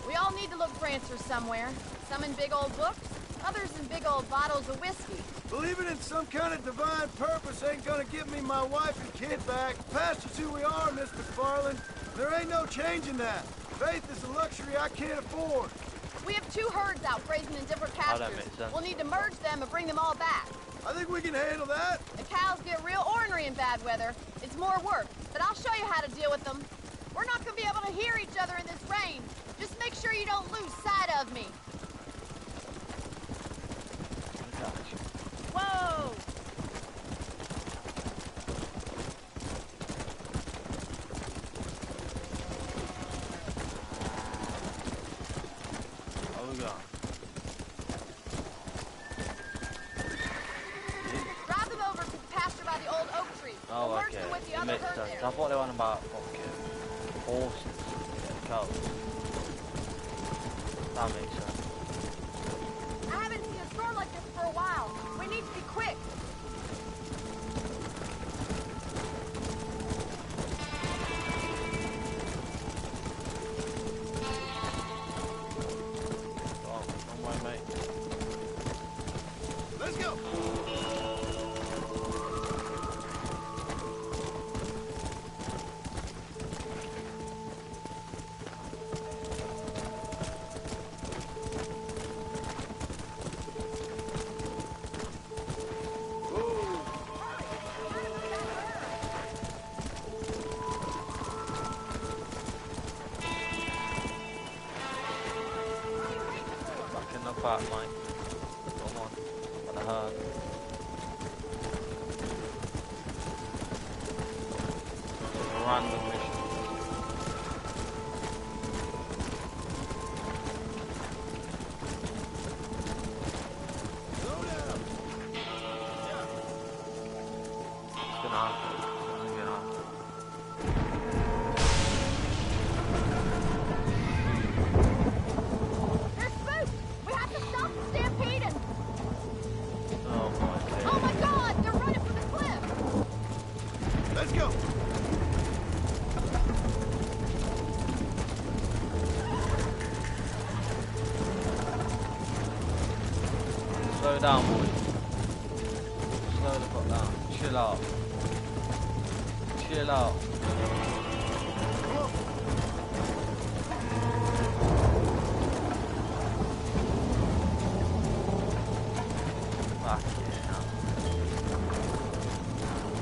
We all need to look for answers somewhere. Some in big old books, others in big old bottles of whiskey. Believing in some kind of divine purpose ain't gonna get me my wife and kid back. Past is who we are, Miss McFarland. There ain't no changing that. Faith is a luxury I can't afford. We have 2 herds out grazing in different pastures. We'll need to merge them and bring them all back. I think we can handle that. The cows get real ornery in bad weather. It's more work, but I'll show you how to deal with them. We're not gonna be able to hear each other in this rain. Just make sure you don't lose sight of me. Whoa! Oh god. Drive them over to the pasture by the old oak tree. Oh, We'll merge okay. them with the It other makes herd sense. there. I thought they were on about fucking horses. Yeah, cows. That makes sense. I haven't seen a storm like this for a while. We need to be quick. Oh, long way, mate. Let's go. Back in the back, mate. Come on. On the herd. Random mission. It's gonna happen. It's gonna happen. They're spooked! We have to stop the stampeding! Oh my god. Oh my god! They're running for the cliff! Let's go. Slow down, boys. Slow the fuck down. Chill out. Chill out. Fuck yeah.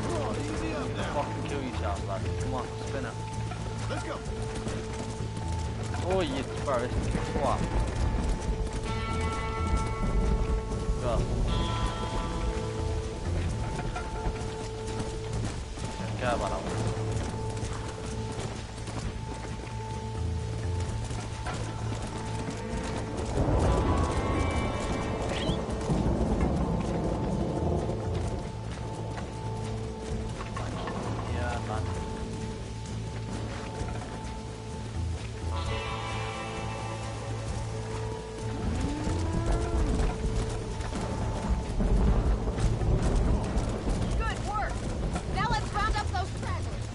Come on, easy up there. Fucking kill yourself, lad. Come on, spin it. Let's go. Oh, you bro, this is what? Go. Don't care about that one. Yeah, man. Good work! Now let's round up those stragglers.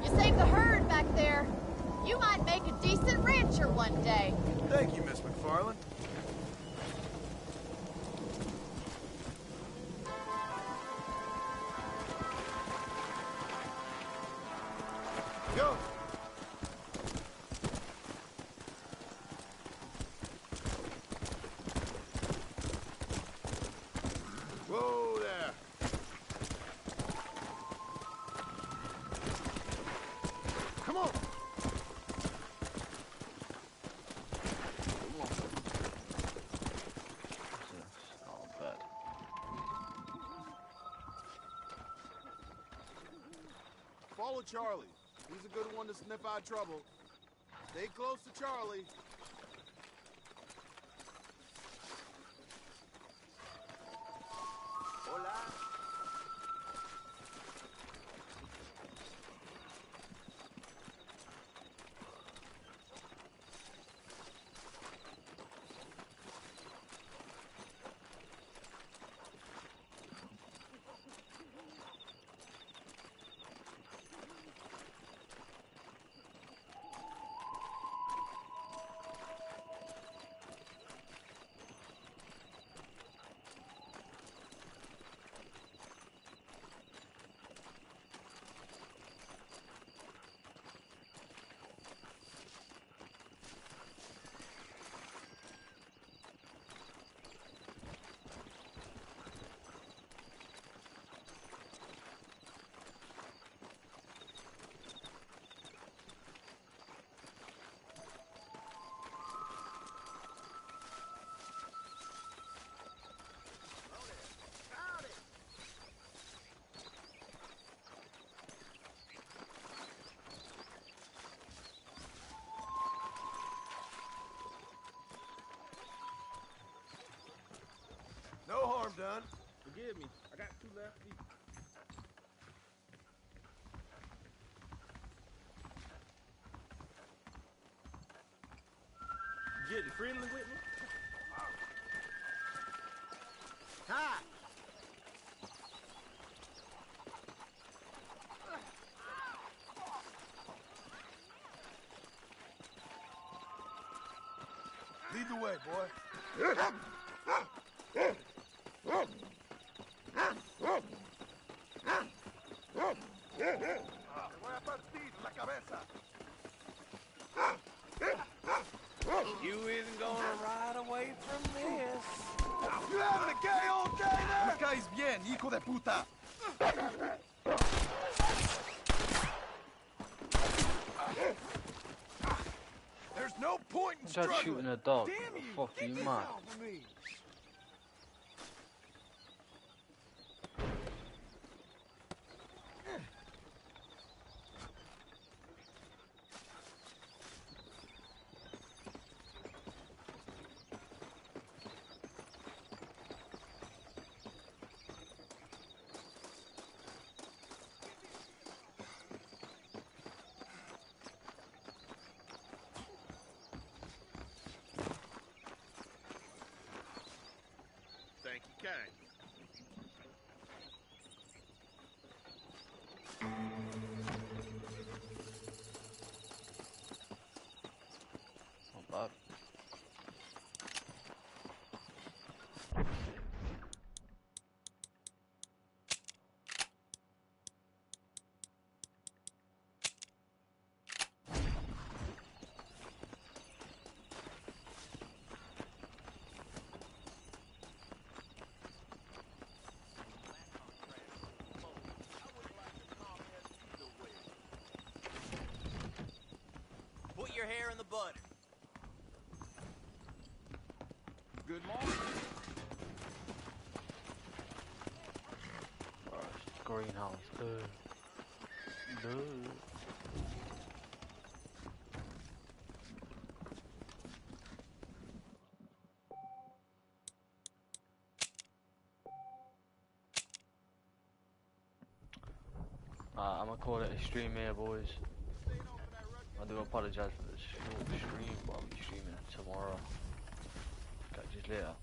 You saved the herd back there. You might make a decent rancher one day. Thank you, Miss McFarland. Go! Whoa there! Come on! Follow Charlie. He's a good one to sniff out trouble. Stay close to Charlie. Hola. No harm done. Forgive me. I got 2 left feet. Getting friendly with me? Hi. Lead the way, boy. You isn't gonna ride away from this. You having a gay old day there? Me caes bien, hijo de puta. There's no point in Just struggling. shooting a dog. Damn you! Fuck you, Take this man. out for me. Thank you, kind. Not bad. Put your hair in the butter. Good morning. Greenhouse. No. I'm gonna call it a stream here, boys. I do apologise for the short stream, but I'll be streaming tomorrow. Catch you later.